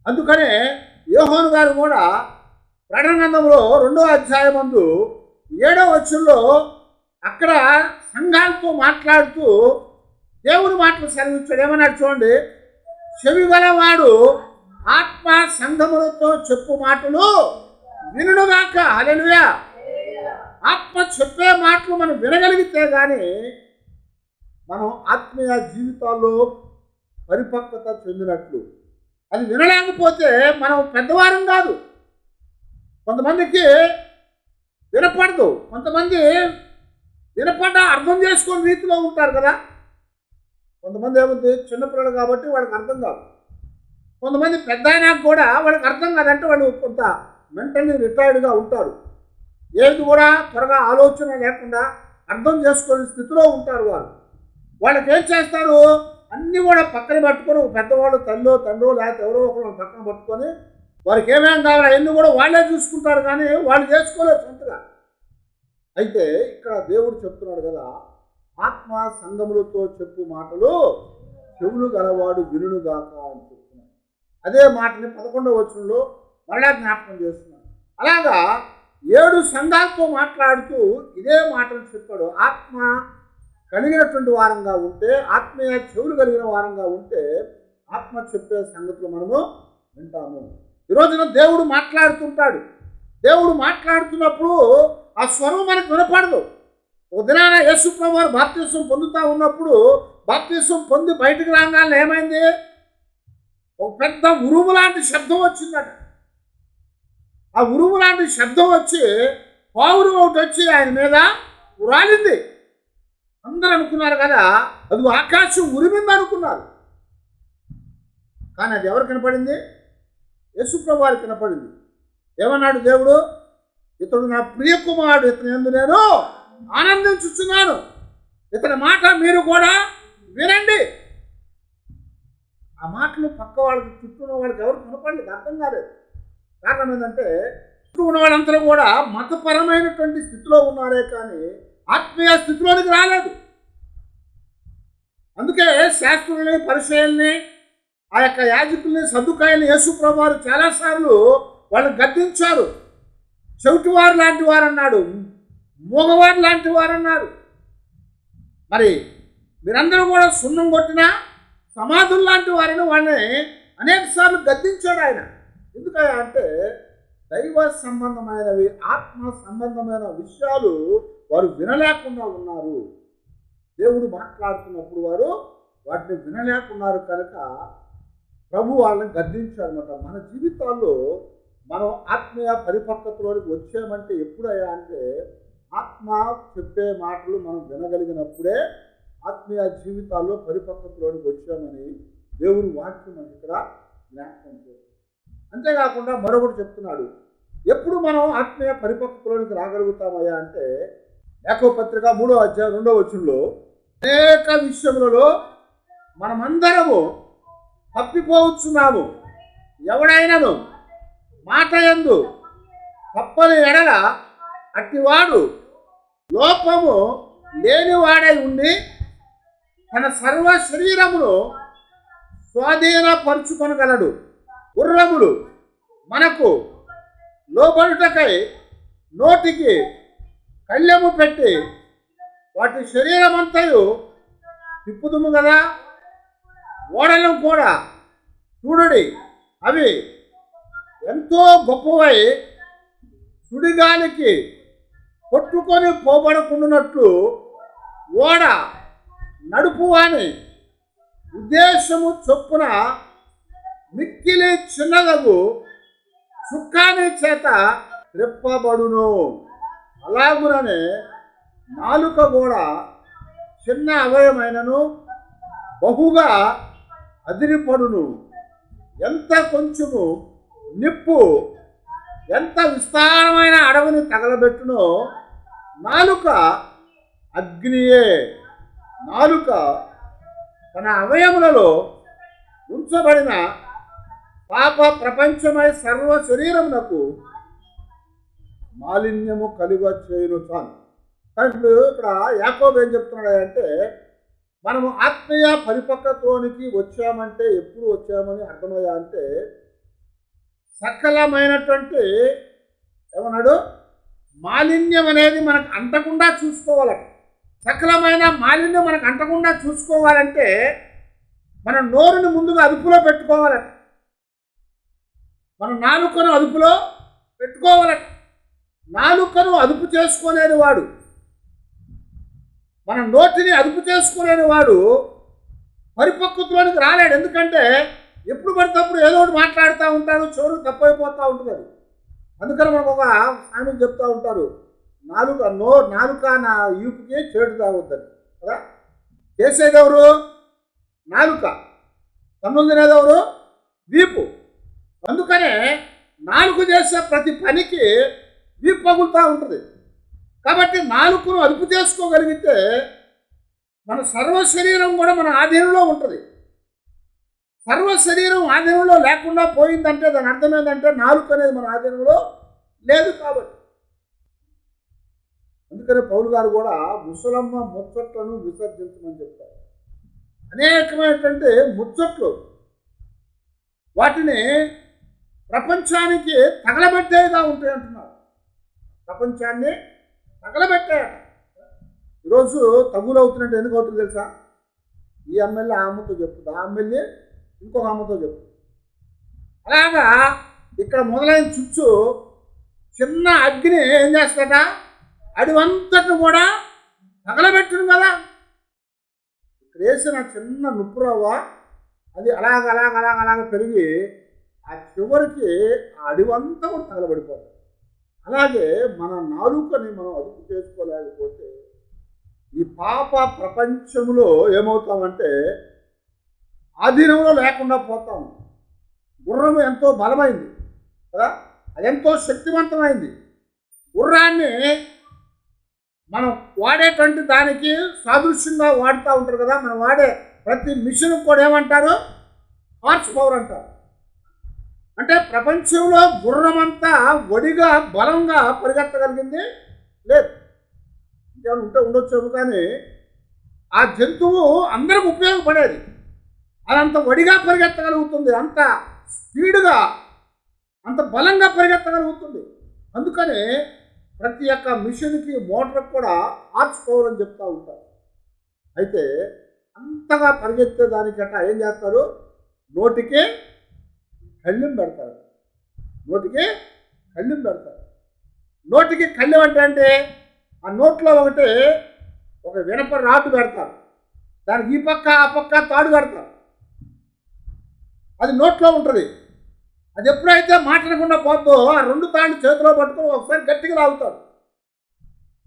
అందుకనే యోహాను గారు కూడా ప్రకటన గ్రంథంలో 2వ అధ్యాయమందు 7వ వచనంలో అక్కడ సంఘాలతో మాట్లాడుతూ దేవుని మాటలు సెలవిచ్చాడు. ఏమన్నాడు చూడండి, చెవి గలవాడు ఆత్మ సంఘములతో చెప్పు మాటలు వినుగాక. హల్లెలూయా. ఆత్మ చెప్పే మాటలు మనం వినగలిగితే కానీ మనం ఆత్మీయ జీవితాల్లో పరిపక్వత చెందినట్లు. అది వినలేకపోతే మనం పెద్దవారం కాదు. కొంతమందికి వినపడదు, కొంతమంది వినపడ్డా అర్థం చేసుకునే రీతిలో ఉంటారు కదా. కొంతమంది ఏముంది, చిన్నపిల్లలు కాబట్టి వాళ్ళకి అర్థం కాదు. కొంతమంది పెద్ద అయినాక కూడా వాళ్ళకి అర్థం కాదంటే వాళ్ళు కొంత మెంటల్లీ రిటైర్డ్గా ఉంటారు. ఏది కూడా త్వరగా ఆలోచన లేకుండా అర్థం చేసుకునే స్థితిలో ఉంటారు. వాళ్ళకి ఏం చేస్తారు, అన్నీ కూడా పక్కన పట్టుకొని ఒక పెద్దవాళ్ళు తల్లో తండ్రో లేకపోతే ఎవరో ఒకరు పక్కన పట్టుకొని వారికి ఏమేం కావాలి అవన్నీ కూడా వాళ్ళే చూసుకుంటారు, కానీ వాళ్ళు చేసుకోలేదు సొంతగా. అయితే ఇక్కడ దేవుడు చెప్తున్నాడు కదా, ఆత్మ సంఘములతో చెప్పు మాటలు చెవులు గలవాడు వినుగాక అని చెప్తున్నాడు. అదే మాటని 11వ వచనంలో మరలా జ్ఞాపకం చేస్తున్నాడు. అలాగా 7 సంఘాలతో మాట్లాడుతూ ఇదే మాటలు చెప్పాడు. ఆత్మ కలిగినటువంటి వారంగా ఉంటే, ఆత్మీయ చెవులు కలిగిన వారంగా ఉంటే ఆత్మ చెప్పే సంగతులు మనము వింటాము. ఈరోజున దేవుడు మాట్లాడుతుంటాడు. దేవుడు మాట్లాడుతున్నప్పుడు ఆ స్వరం మనకు వినపడదు. ఒక దినాన యేసు ప్రభువారు బాప్తిసం పొందుతూ ఉన్నప్పుడు బాప్తిసం పొంది బయటకు రాగానే ఏమైంది, ఒక పెద్ద ఉరుము లాంటి శబ్దం వచ్చిందట. ఆ ఉరుము లాంటి శబ్దం వచ్చి పావురు ఒకటి వచ్చి ఆయన మీద రాలింది. అందరూ అనుకున్నారు కదా అది ఆకాశం ఉరిమింది అనుకున్నారు. కానీ అది ఎవరు కనపడింది, యేసు ప్రభువారికి కనపడింది. ఏమన్నాడు దేవుడు, ఇతడు నా ప్రియ కుమారుడు, ఇతని యందు నేను ఆనందించుచున్నాను, ఇతని మాట మీరు కూడా వినండి. ఆ మాటలు పక్క వాళ్ళకి చుట్టూ ఉన్న వాళ్ళకి ఎవరు కనపడలేదు, అర్థం కాలేదు. కారణం ఏంటంటే చుట్టూ ఉన్న వాళ్ళందరూ కూడా మతపరమైనటువంటి స్థితిలో ఉన్నారే కానీ ఆత్మీయ స్థితిలోనికి రాలేదు. అందుకే శాస్త్రుల్ని పరిచయాల్ని ఆ యొక్క యాజకుల్ని సద్దుకాయల్ని యేసు ప్రభువారు చాలాసార్లు వాళ్ళని గద్దించారు. చెవిటివారు లాంటి వారు అన్నాడు, మూగవారు లాంటి వారు అన్నారు. మరి మీరందరూ కూడా సున్నం కొట్టిన సమాధులు లాంటి వారిని వాళ్ళని అనేక సార్లు గద్దించాడు ఆయన. ఎందుకయ్యా అంటే దైవ సంబంధమైనవి, ఆత్మ సంబంధమైన విషయాలు వారు వినలేకుండా ఉన్నారు. దేవుడు మాట్లాడుతున్నప్పుడు వారు వాటిని వినలేకున్నారు కనుక ప్రభు వాళ్ళని గద్దించారన్నమాట. మన జీవితాల్లో మనం ఆత్మీయ పరిపక్వతలోనికి వచ్చామంటే ఎప్పుడయ్యా అంటే ఆత్మ చెప్పే మాటలు మనం వినగలిగినప్పుడే ఆత్మీయ జీవితాల్లో పరిపక్వతలోనికి వచ్చామని దేవుని వాక్యం మనకి ఇక్కడ జ్ఞాపకం చేస్తుంది. అంతేకాకుండా మరొకటి చెప్తున్నాడు, ఎప్పుడు మనం ఆత్మీయ పరిపక్వతలోనికి రాగలుగుతామయ్యా అంటే యాకోబు పత్రిక 3వ అధ్యాయం 2వ వచనంలో అనేక విషయములలో మనమందరము తప్పిపోవచ్చున్నాము, ఎవడైనాను మాట యందు తప్పని ఎడల అట్టివాడు లోపము లేనివాడై ఉండి తన సర్వ శరీరమును స్వాధీనపరుచుకొనగలడు. గుర్రములు మనకు లోబడుటకై నోటికి కళ్ళెము పెట్టి వాటి శరీరమంతయు తిప్పుదుము కదా. ఓడలను కూడా చూడుడి, అవి ఎంతో గొప్పవై సుడిగాలికి కొట్టుకొని పోబడకుండానట్లు ఓడ నడుపువాని ఉద్దేశము చొప్పున మిక్కిలి చిన్నదగు సుక్కాని చేత రెప్పబడును. అలాగుననే నాలుక కూడా చిన్న అవయమైనను బహుగా అదిరిపడును. ఎంత కొంచెము నిప్పు ఎంత విస్తారమైన అడవిని తగలబెట్టునో నాలుక అగ్నియే. నాలుక తన అవయములలో ఉంచబడిన పాప ప్రపంచమై సర్వ శరీరమునకు మాలిన్యము కలుగ చేయును చాలు. ఇప్పుడు ఇక్కడ యాకోబు ఏం చెప్తున్నాడు అంటే, మనము ఆత్మీయ పరిపక్వత్వానికి వచ్చామంటే ఎప్పుడు వచ్చామని అర్థమయ్యా అంటే, సకలమైనటువంటి ఏమన్నాడు, మాలిన్యం అనేది మనకు అంటకుండా చూసుకోవాలట. సకలమైన మాలిన్యం మనకు అంటకుండా చూసుకోవాలంటే మన నోరుని ముందుగా అదుపులో పెట్టుకోవాలట. మన నాలుకను అదుపులో పెట్టుకోవాలట. నాలుకను అదుపు చేసుకోలేని వాడు, మన నోటిని అదుపు చేసుకోలేని వాడు పరిపక్వతలోనికి రాలేడు. ఎందుకంటే ఎప్పుడు పడినప్పుడు ఏదో ఒకటి మాట్లాడుతూ ఉంటాడు, చోరు తప్పైపోతూ ఉంటుంది అది. అందుకని మనకు ఒక సామెత చెప్తూ ఉంటారు, నాలుక నా ఈపుకి చేటు తాగొద్దని కదా. చేసేదెవరు? నాలుక. తన్నులు తినేదెవరు? వీపు. అందుకనే నాలుక చేసే ప్రతి పనికి వీపు పగులుతూ ఉంటుంది. కాబట్టి నాలుకను అదుపు చేసుకోగలిగితే మన సర్వ శరీరం కూడా మన ఆధీనంలో ఉంటుంది. సర్వ శరీరం ఆధీనంలో లేకుండా పోయిందంటే దాని అర్థం ఏంటంటే నాలుక అనేది మన ఆధీనంలో లేదు. కాబట్టి అందుకనే పౌలు గారు కూడా ముసలమ్మ ముచ్చట్లను విసర్జించమని చెప్తారు. అనేకమైనటువంటి ముచ్చట్లు వాటిని ప్రపంచానికి తగలబెట్టేగా ఉంటాయి అంటున్నారు. ప్రపంచాన్ని తగలబెట్టాయట. ఈరోజు తగులు అవుతున్నట్టు ఎందుకు అవుతుంది తెలుసా? ఈ ఎమ్మెల్యే ఆ అమ్మతో చెప్తుంది, ఆ ఎమ్మెల్యే ఇంకొక అమ్మతో చెప్తుంది. అలాగా ఇక్కడ మొదలైన చుచ్చు చిన్న అగ్ని ఏం చేస్తాడ, అడివంతటి కూడా తగలబెట్టును కదా. ఇక్కడ వేసిన చిన్న నుప్పురవ్వ అది అలాగ పెరిగి ఆ చివరికి ఆ అడివంతా కూడా తగలబడిపోతుంది. అలాగే మన నాలుకని మనం అదుపు చేసుకోలేకపోతే ఈ పాప ప్రపంచంలో ఏమవుతామంటే ఆధీనంలో లేకుండా పోతాము. గుర్రం ఎంతో బలమైంది కదా, అదెంతో శక్తివంతమైంది. గుర్రాన్ని మనం వాడేటువంటి దానికి సాదృశ్యంగా వాడుతూ ఉంటారు కదా. మనం వాడే ప్రతి మిషన్ కూడా ఏమంటారు? హార్స్ పవర్ అంటారు. అంటే ప్రపంచంలో గుర్రమంతా ఒడిగా బలంగా పరిగెత్తగలిగింది లేదు. ఇంకేమైనా ఉండొచ్చు, కానీ ఆ జంతువు అందరికి ఉపయోగపడేది. అదంత ఒడిగా పరిగెత్తగలుగుతుంది, అంత స్పీడ్గా అంత బలంగా పరిగెత్తగలుగుతుంది. అందుకని ప్రతి ఒక్క మిషన్కి మోటార్ కూడా హార్స్ పవర్ అని చెప్తూ ఉంటారు. అయితే అంతగా పరిగెత్తే దానికట ఏం చేస్తారు? నోటికి కళ్ళెం పెడతారు. నోటికి కళ్ళెం పెడతారు. నోటికి కళ్ళెం అంటే ఆ నోట్లో ఒక వినప రాటు పెడతారు, దానికి ఈ పక్క ఆ పక్క తాడు పెడతారు. అది నోట్లో ఉంటుంది. అది ఎప్పుడైతే మాట్లాడకుండా పోతుందో ఆ రెండు తాళ్ళు చేతిలో పట్టుకొని ఒకసారి గట్టిగా లాగుతాడు.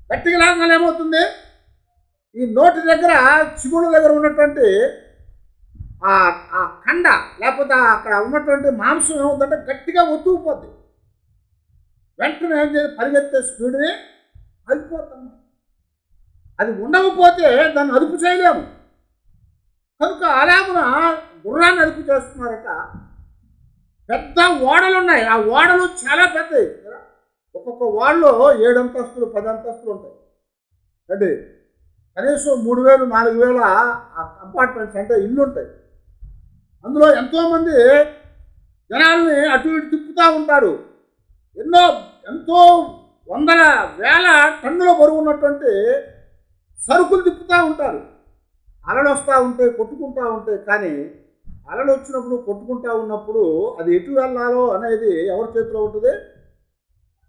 గట్టిగా లాగానే ఏమవుతుంది? ఈ నోటి దగ్గర చిగుళ్ళ దగ్గర ఉన్నటువంటి ఆ కండ లేకపోతే అక్కడ ఉన్నటువంటి మాంసం ఏమవుతుందంటే గట్టిగా ఒత్తుకుపోద్ది. వెంటనే ఏం చేసి పరిగెత్తే స్పీడ్ని ఆగిపోతాము. అది ఉండకపోతే దాన్ని అదుపు చేయలేము. కనుక అలాగున గుర్రాన్ని అదుపు చేస్తున్నారట. పెద్ద ఓడలు ఉన్నాయి. ఆ ఓడలు చాలా పెద్దవి. ఒక్కొక్క ఓడలో 7 అంతస్తులు 10 అంతస్తులు ఉంటాయి. అంటే కనీసం 3000 4000 ఆ కంపార్ట్మెంట్స్ అంటే ఇల్లు ఉంటాయి. అందులో ఎంతోమంది జనాల్ని అటు ఇటు తిప్పుతూ ఉంటారు. ఎంతో వందల వేల టన్నుల బరువు ఉన్నటువంటి సరుకులు తిప్పుతూ ఉంటారు. అలలు వస్తూ ఉంటాయి, కొట్టుకుంటూ ఉంటాయి. కానీ అలలు వచ్చినప్పుడు కొట్టుకుంటూ ఉన్నప్పుడు అది ఎటు వెళ్ళాలో అనేది ఎవరి చేతిలో ఉంటుంది?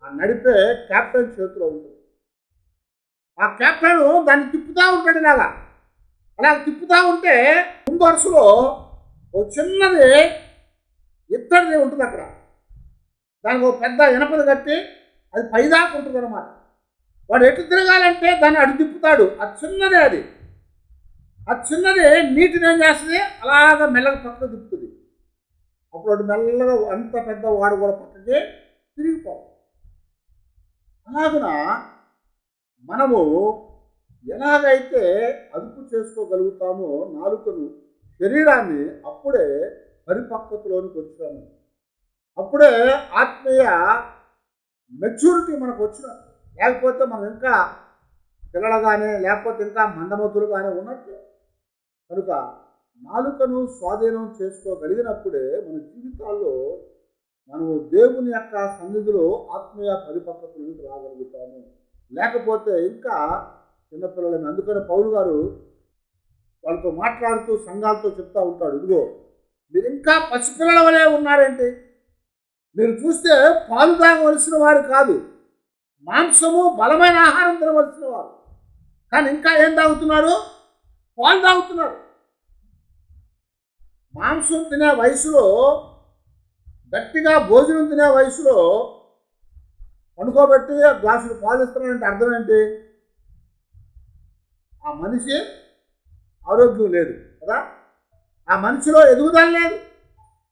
ఆ నడిపే క్యాప్టెన్ చేతిలో ఉంటుంది. ఆ క్యాప్టెన్ దాన్ని తిప్పుతూ ఉంటాడు. అలా తిప్పుతూ ఉంటే ముందు వరుసలో ఒక చిన్నది ఇత్తడిది ఉంటుంది. అక్కడ దానికి ఒక పెద్ద ఇనపది కట్టి అది పైదాకా ఉంటుంది అన్నమాట. వాడు ఎటు తిరగాలంటే దాన్ని అటు తిప్పుతాడు. అది చిన్నదే. అది చిన్నది నీటిని ఏం చేస్తుంది? అలాగా మెల్లగా పక్కకు తిప్పుతుంది. అప్పుడు వాడు మెల్లగా అంత పెద్ద వాడు కూడా పక్కకి తిరిగిపోవాలి. అలాగున మనము ఎలాగైతే అదుపు చేసుకోగలుగుతామో నాలుకను, శరీరాన్ని, అప్పుడే పరిపక్వతలోనికి వచ్చాము. అప్పుడే ఆత్మీయ మెచ్యూరిటీ మనకు వచ్చినట్టు. లేకపోతే మనం ఇంకా పిల్లలుగానే, లేకపోతే ఇంకా మందమతులుగానే ఉన్నట్టు. కనుక నాలుకను స్వాధీనం చేసుకోగలిగినప్పుడే మన జీవితాల్లో మనము దేవుని యొక్క సన్నిధిలో ఆత్మీయ పరిపక్వతలోకి రాగలుగుతాము. లేకపోతే ఇంకా చిన్నపిల్లలని. అందుకని పౌలు గారు వాళ్ళతో మాట్లాడుతూ సంఘాలతో చెప్తా ఉంటాడు, ఇదిగో మీరు ఇంకా పసిపిల్లల వలె ఉన్నారేంటి? మీరు చూస్తే పాలు తాగవలసిన వారు కాదు, మాంసము బలమైన ఆహారం తినవలసిన వారు, కానీ ఇంకా ఏం తాగుతున్నారు? పాలు తాగుతున్నారు. మాంసం తినే వయసులో, గట్టిగా భోజనం తినే వయసులో పండుకోబెట్టి గ్లాసులు పాలు ఇస్తున్నారంటే అర్థం ఏంటి? ఆ మనిషి ఆరోగ్యం లేదు కదా, ఆ మనిషిలో ఎదుగుదల లేదు,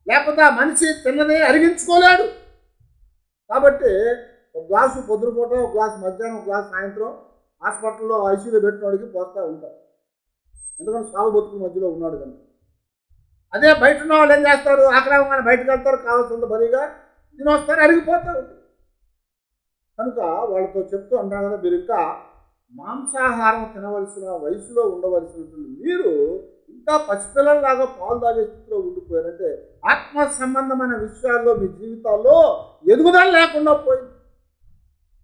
లేకపోతే ఆ మనిషి తిన్నది అరిగించుకోలేడు. కాబట్టి ఒక గ్లాసు పొద్దునపూట, ఒక గ్లాసు మధ్యాహ్నం, ఒక గ్లాసు సాయంత్రం హాస్పిటల్లో ఐసీలో పెట్టినోడికి పోస్తూ ఉంటారు. ఎందుకంటే సాగు బతుకుల మధ్యలో ఉన్నాడు కనుక. అదే బయట ఉన్న వాళ్ళు ఏం చేస్తారు? ఆక్రమంగా బయటకు వెళ్తారు, కావాల్సినంత బరిగా తిని వస్తారు, అరిగిపోతూ ఉంటారు. కనుక వాళ్ళతో చెప్తూ అంటారు కదా, మీరు ఇంకా మాంసాహారం తినవలసిన వయసులో ఉండవలసినటువంటి మీరు ఇంకా పసిపిల్లల్లాగా పాలు తాగే స్థితిలో ఉండిపోయారంటే ఆత్మ సంబంధమైన విషయాల్లో మీ జీవితాల్లో ఎదుగుదల లేకుండా పోయింది.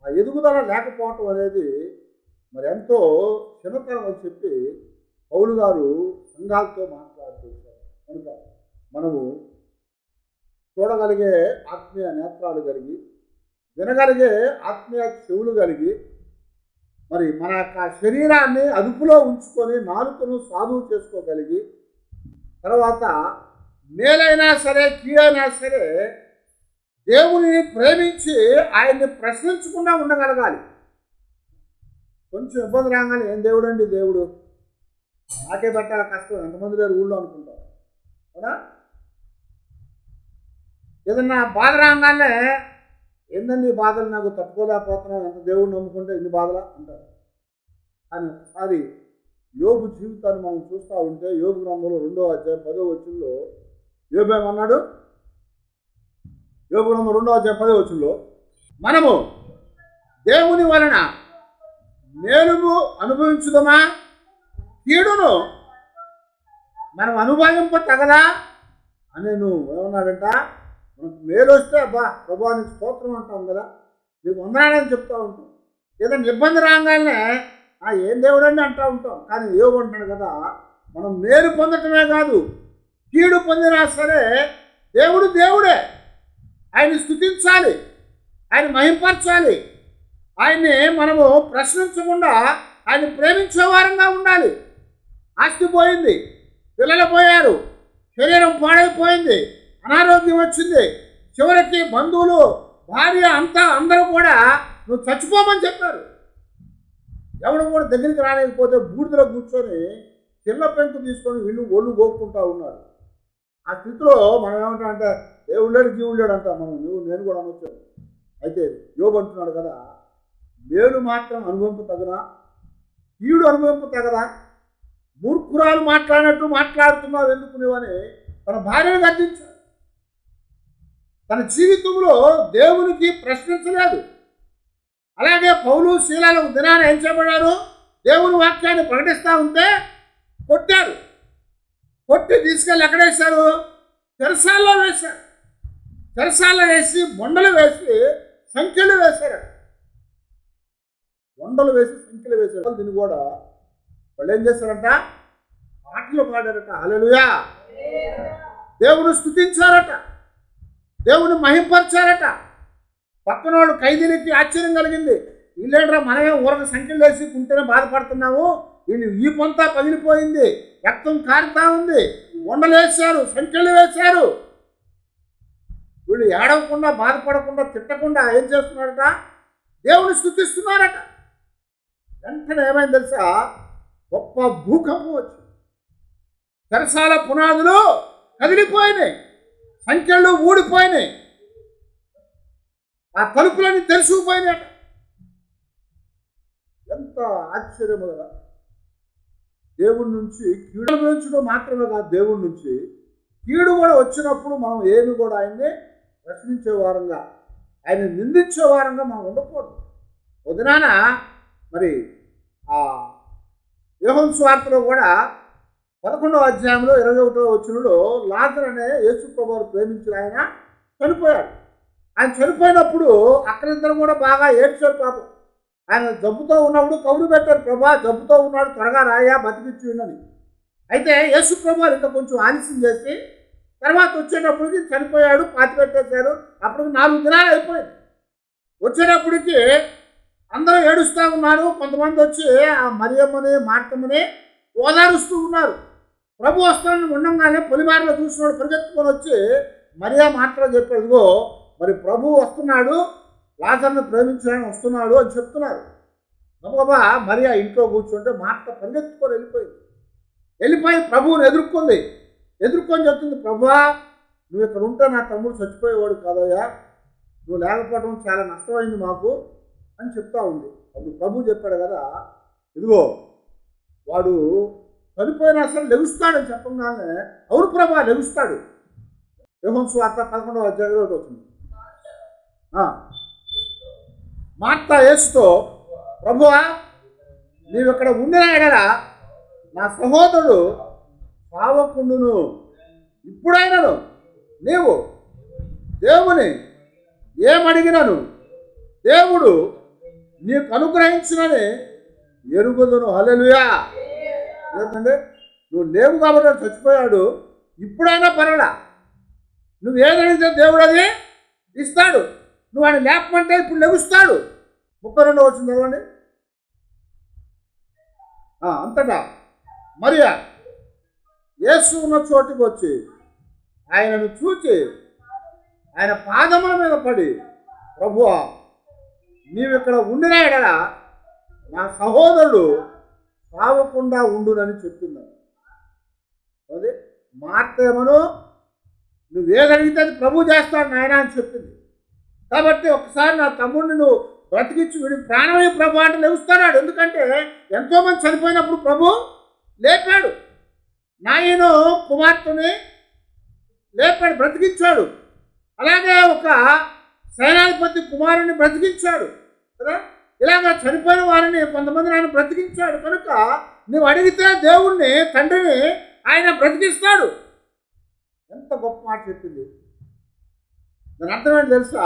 ఆ ఎదుగుదల లేకపోవటం అనేది మరి ఎంతో చిన్నతనం అని చెప్పి పౌలు గారు సంఘాలతో మాట్లాడుతూ ఉంటారు. కనుక మనము చూడగలిగే ఆత్మీయ నేత్రాలు కలిగి, వినగలిగే ఆత్మీయ చెవులు కలిగి, మరి మన యొక్క శరీరాన్ని అదుపులో ఉంచుకొని నాలుకను సాధువు చేసుకోగలిగి, తర్వాత మేలైనా సరే కీడైనా సరే దేవుని ప్రేమించి ఆయన్ని ప్రశ్నించకుండా ఉండగలగాలి. కొంచెం ఇబ్బంది రాగానే ఏం దేవుడు అండి దేవుడు, నాకే పెట్టాల కష్టం, ఎంతమంది లేరు ఊళ్ళో అనుకుంటారు అవునా? ఏదన్నా బాధ రాగానే ఏందండి ఈ బాధలు, నాకు తట్టుకోలేకపోతున్నాను, ఎంత దేవుడు నమ్ముకుంటే ఇన్ని బాధలా అంటారు. కానీ ఒకసారి యోబు జీవితాన్ని మనం చూస్తూ ఉంటే, యోబు గ్రంథంలో 2వ అధ్యాయం 10వ వచనంలో యోబు ఏమన్నాడు? యోబు గ్రంథం 2వ అధ్యాయం 10వ వచనంలో, మనము దేవుని వలన మేలును అనుభవించుదమా, కీడును మనం అనుభవింప తగదా అని నువ్వు ఏమన్నాడంట? మనకు మేలు వస్తే అబ్బా ప్రభా నీకు స్తోత్రం అంటాం కదా, నీకు వందనాలని చెప్తూ ఉంటాం. ఏదైనా ఇబ్బంది రాగానే ఏం దేవుడు అండి అంటూ ఉంటాం. కానీ యోబు అంటాడు కదా, మనం మేలు పొందటమే కాదు, కీడు పొందినా సరే దేవుడు దేవుడే, ఆయన్ని స్తుతించాలి, ఆయన మహింపరచాలి, ఆయన్ని మనము ప్రశ్నించకుండా ఆయన ప్రేమించే వారంగా ఉండాలి. ఆస్తి పోయింది, పిల్లలు పోయారు, శరీరం పాడైపోయింది, అనారోగ్యం వచ్చింది, చివరికి బంధువులు, భార్య అంతా అందరూ కూడా నువ్వు చచ్చిపోమని చెప్పారు. ఎవడు కూడా దగ్గరికి రాలేకపోతే బూడిదలో కూర్చొని చిన్న పెంకు తీసుకొని వీళ్ళు ఒళ్ళు గోపుకుంటూ ఉన్నారు. ఆ స్థితిలో మనం ఏమంటామంటే దేవుడు లేడు జీవుడు లేడు అంటాం మనం. నేను కూడా అనొచ్చాను. అయితే యోబు అంటున్నాడు కదా, మేలు మాత్రం అనుభవింపు తగదా, కీడు అనుభవింపు తగదా, మూర్ఖురాలు మాట్లాడినట్టు మాట్లాడుతున్నావు ఎందుకు నువ్వని తన భార్యను గర్జించాడు. తన జీవితంలో దేవునికి ప్రశ్నించలేదు. అలాగే పౌలు శీలాలు దినాన ఏం చేయబడ్డారు? దేవుని వాక్యాన్ని ప్రకటిస్తూ ఉంటే కొట్టారు. కొట్టి తీసుకెళ్ళి ఎక్కడేశారు? చెరసాల్లో వేశారు. చెరసాల్లో వేసి బొండలు వేసి సంఖ్యలు వేశారు. బొండలు వేసి సంఖ్యలు వేశారు. దీన్ని కూడా వాళ్ళు ఏం చేశారంట? పాటలు పాడారట. హల్లెలూయా! దేవుని స్తుతించారట, దేవుని మహింపరిచారట. పక్కన వాళ్ళు ఖైదీలకి ఆశ్చర్యం కలిగింది. వీళ్ళేంట్రా మనమే ఊరక సంఖ్యలు వేసి కుంటేనే బాధపడుతున్నాము, వీళ్ళు ఈ పొంతా పగిలిపోయింది, రక్తం కారుతా ఉంది, వండలు వేశారు, సంఖ్యలు వేశారు. వీళ్ళు ఏడవకుండా, బాధపడకుండా, తిట్టకుండా ఏం చేస్తున్నారట? దేవుని స్తుతిస్తున్నారట. వెంటనే ఏమైంది తెలుసా? గొప్ప భూకంపం వచ్చింది. చెరసాల పునాదులు కదిలిపోయినాయి. సంఖ్యలు ఊడిపోయినాయి, ఆ తలుపులన్నీ తెరుచుకుపోయినాయట. ఎంత ఆశ్చర్యము కదా! దేవుడి నుంచి కీడు గురించడం మాత్రమే కాదు, దేవుడి నుంచి కీడు కూడా వచ్చినప్పుడు మనం ఏమి కూడా ఆయన్ని ప్రశ్నించే వారంగా, ఆయన నిందించే వారంగా మనం ఉండకూడదు. ఉదయాన మరి ఆ యోహాను సువార్తలో కూడా 11వ అధ్యాయంలో 21వ వచనంలో లాజరు అనే యేసు ప్రభువును ప్రేమించిన ఆయన చనిపోయాడు. ఆయన చనిపోయినప్పుడు అక్కడిద్దరు కూడా బాగా ఏడ్చారు పాపం. ఆయన జబ్బుతో ఉన్నప్పుడు కబురు పెట్టారు, ప్రభా జబ్బుతో ఉన్నాడు, త్వరగా రాయా బతికిచ్చి ఉండని. అయితే యేసు ప్రభువు ఇంకా కొంచెం ఆలస్యం చేసి తర్వాత వచ్చేటప్పటికి చనిపోయాడు, పాతి పెట్టేశారు. అప్పటికి 4 దినాలు అయిపోయింది. వచ్చేటప్పటికి అందరూ ఏడుస్తూ ఉన్నారు. కొంతమంది వచ్చి ఆ మరియమ్మని మార్తమ్మని ఓదారుస్తూ ఉన్నారు. ప్రభు వస్తానని ఉండంగానే పొలిమారిలో చూసినవాడు పరిగెత్తుకొని వచ్చి మరియా మాటలో చెప్పాడు, మరి ప్రభు వస్తున్నాడు, లాజరును ప్రేమించడానికి వస్తున్నాడు అని చెప్తున్నారు. గబగబా మరియా ఇంట్లో కూర్చుంటే మార్త పరిగెత్తుకొని వెళ్ళిపోయి ప్రభువుని ఎదుర్కొని చెప్తుంది, ప్రభువా నువ్వు ఇక్కడ ఉంటే నా తమ్ముడు చచ్చిపోయేవాడు కాదయ్యా, నువ్వు లేకపోవడం చాలా నష్టమైంది మాకు అని చెప్తా ఉంది. అప్పుడు ప్రభు చెప్పాడు కదా, ఇదిగో వాడు చనిపోయినా సరే లెగుస్తాడని చెప్పగానే అవును ప్రభా లెగుస్తాడు. యోహాను సువార్త 11వ అధ్యాయంలో వచ్చింది. మార్త యేసుతో, ప్రభువా నీవు ఇక్కడ ఉండిన ఎడల నా సహోదరుడు సావకుండును, ఇప్పుడైనను నీవు దేవుని ఏమడిగినను దేవుడు నీకు అనుగ్రహించునని ఎరుగుదును. హల్లెలూయా. ఏంటంటే నువ్వు లేవు కాబట్టి చచ్చిపోయాడు, ఇప్పుడైనా పర్వాలా, నువ్వు ఏదడిగితే దేవుడు అది ఇస్తాడు. నువ్వు ఆయన లేపమంటే ఇప్పుడు లెగుస్తాడు. 32వ వచనం చదవండి. అంతటా మరియా యేసు ఉన్న చోటుకు వచ్చి ఆయనను చూచి ఆయన పాదముల మీద పడి, ప్రభువా నీవు ఇక్కడ ఉండిన ఎడల నా సహోదరుడు సావకుండా ఉండునని చెప్తున్నాను. అదే మార్త ఏమను నువ్వేదడిగితే అది ప్రభు చేస్తాడు నాయన అని చెప్పింది. కాబట్టి ఒకసారి నా తమ్ముడిని నువ్వు బ్రతికించి వీడికి ప్రాణమయ్యే ప్రభు అంటే లేవుస్తున్నాడు. ఎందుకంటే ఎంతోమంది చనిపోయినప్పుడు ప్రభు లేపాడు. నాయను కుమార్తెని లేపాడు, బ్రతికించాడు. అలాగే ఒక సేనాధిపతి కుమారుని బ్రతికించాడు కదా. ఇలాగ చనిపోయిన వారిని కొంతమందిని ఆయన బ్రతికించాడు. కనుక నువ్వు అడిగితే దేవుణ్ణి తండ్రిని ఆయన బ్రతికిస్తాడు. ఎంత గొప్ప మాట చెప్పింది. దాని అర్థమేంటి తెలుసా?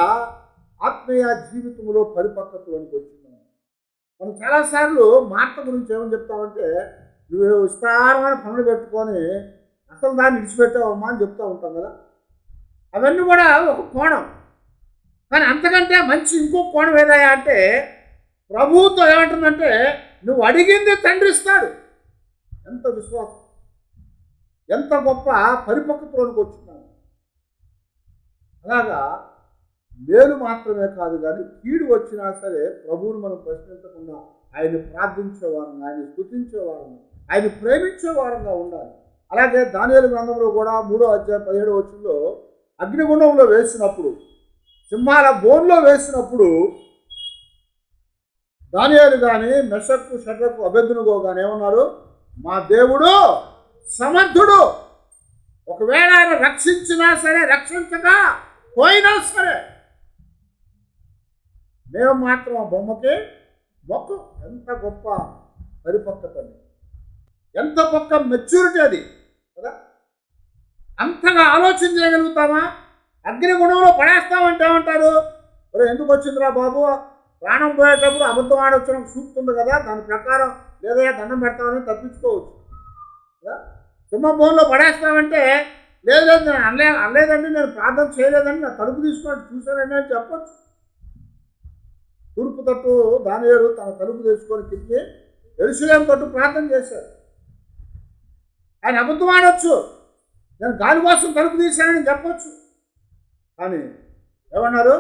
ఆత్మీయ జీవితంలో పరిపక్వతలోనికి వచ్చింది. మనం చాలాసార్లు మార్త గురించి ఏమని చెప్తామంటే, నువ్వు విస్తారమైన పనులు పెట్టుకొని అసలు దాన్ని విడిచిపెట్టావమ్మా అని చెప్తూ ఉంటాం కదా. అవన్నీ కూడా ఒక కోణం. కానీ అంతకంటే మంచి ఇంకో కోణం ఏదయ్యా అంటే, ప్రభువుతో ఏమంటుందంటే నువ్వు అడిగింది తండ్రి ఇస్తాడు. ఎంత విశ్వాసం, ఎంత గొప్ప పరిపక్వతలోనికి వచ్చినాను. అలాగా మేలు మాత్రమే కాదు కానీ కీడు వచ్చినా సరే ప్రభువుని మనం ప్రశ్నించకుండా ఆయన ప్రార్థించేవారంగా, ఆయన స్తుతించేవారంగా, ఆయన ప్రేమించేవారంగా ఉండాలి. అలాగే దానియేలు గ్రంథంలో కూడా 3వ అధ్యాయం 17వ వచనంలో అగ్నిగుండంలో వేసినప్పుడు, సింహాల బోన్లో వేసినప్పుడు దానియేలు కానీ మెషక్కు షడ్రకు అబేద్నెగో కానీ ఏమన్నారు? మా దేవుడు సమర్థుడు, ఒకవేళ ఆయన రక్షించినా సరే రక్షించక పోయినా సరే మేము మాత్రం ఆ బొమ్మకి మొక్క. ఎంత గొప్ప పరిపక్వత, ఎంత గొప్ప మెచ్యూరిటీ అది కదా. అంతగా ఆలోచన చేయగలుగుతామా? అగ్నిగుణంలో పడేస్తామంటే ఏమంటారు? మరి ఎందుకు వచ్చిందిరా బాబు, ప్రాణం పోయేటప్పుడు అబద్ధం ఆడొచ్చిన సూక్తుంది కదా, దాని ప్రకారం లేదయ్యా దండం పెడతామని తప్పించుకోవచ్చు. సింహభవన్లో పడేస్తామంటే లేదు నేను అనలేదండి, నేను ప్రార్థన చేయలేదండి, నా తలుపు తీసుకొని చూశానండి అని చెప్పచ్చు. తూర్పు తట్టు దానియేలు తన తలుపు తీసుకొని కింది యెరూషలేము తట్టు ప్రార్థన చేశాడు. ఆయన అబద్ధం ఆడొచ్చు, నేను గాలి కోసం తలుపు తీశానని చెప్పచ్చు. కానీ ఏమన్నారు?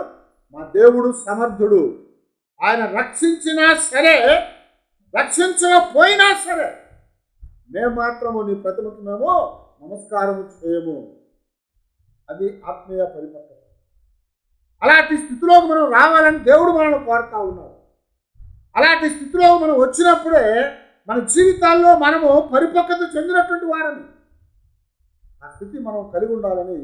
మా దేవుడు సమర్థుడు, ఆయన రక్షించినా సరే రక్షించకపోయినా సరే మేము మాత్రము నీ ప్రతిమకు మేము నమస్కారము చేయము. అది ఆత్మీయ పరిపక్వత. అలాంటి స్థితిలోకి మనం రావాలని దేవుడు మనల్ని కోరుతా ఉన్నాడు. అలాంటి స్థితిలో మనం వచ్చినప్పుడే మన జీవితాల్లో మనము పరిపక్వత చెందినటువంటి వారని ఆ స్థితి మనం కలిగి ఉండాలని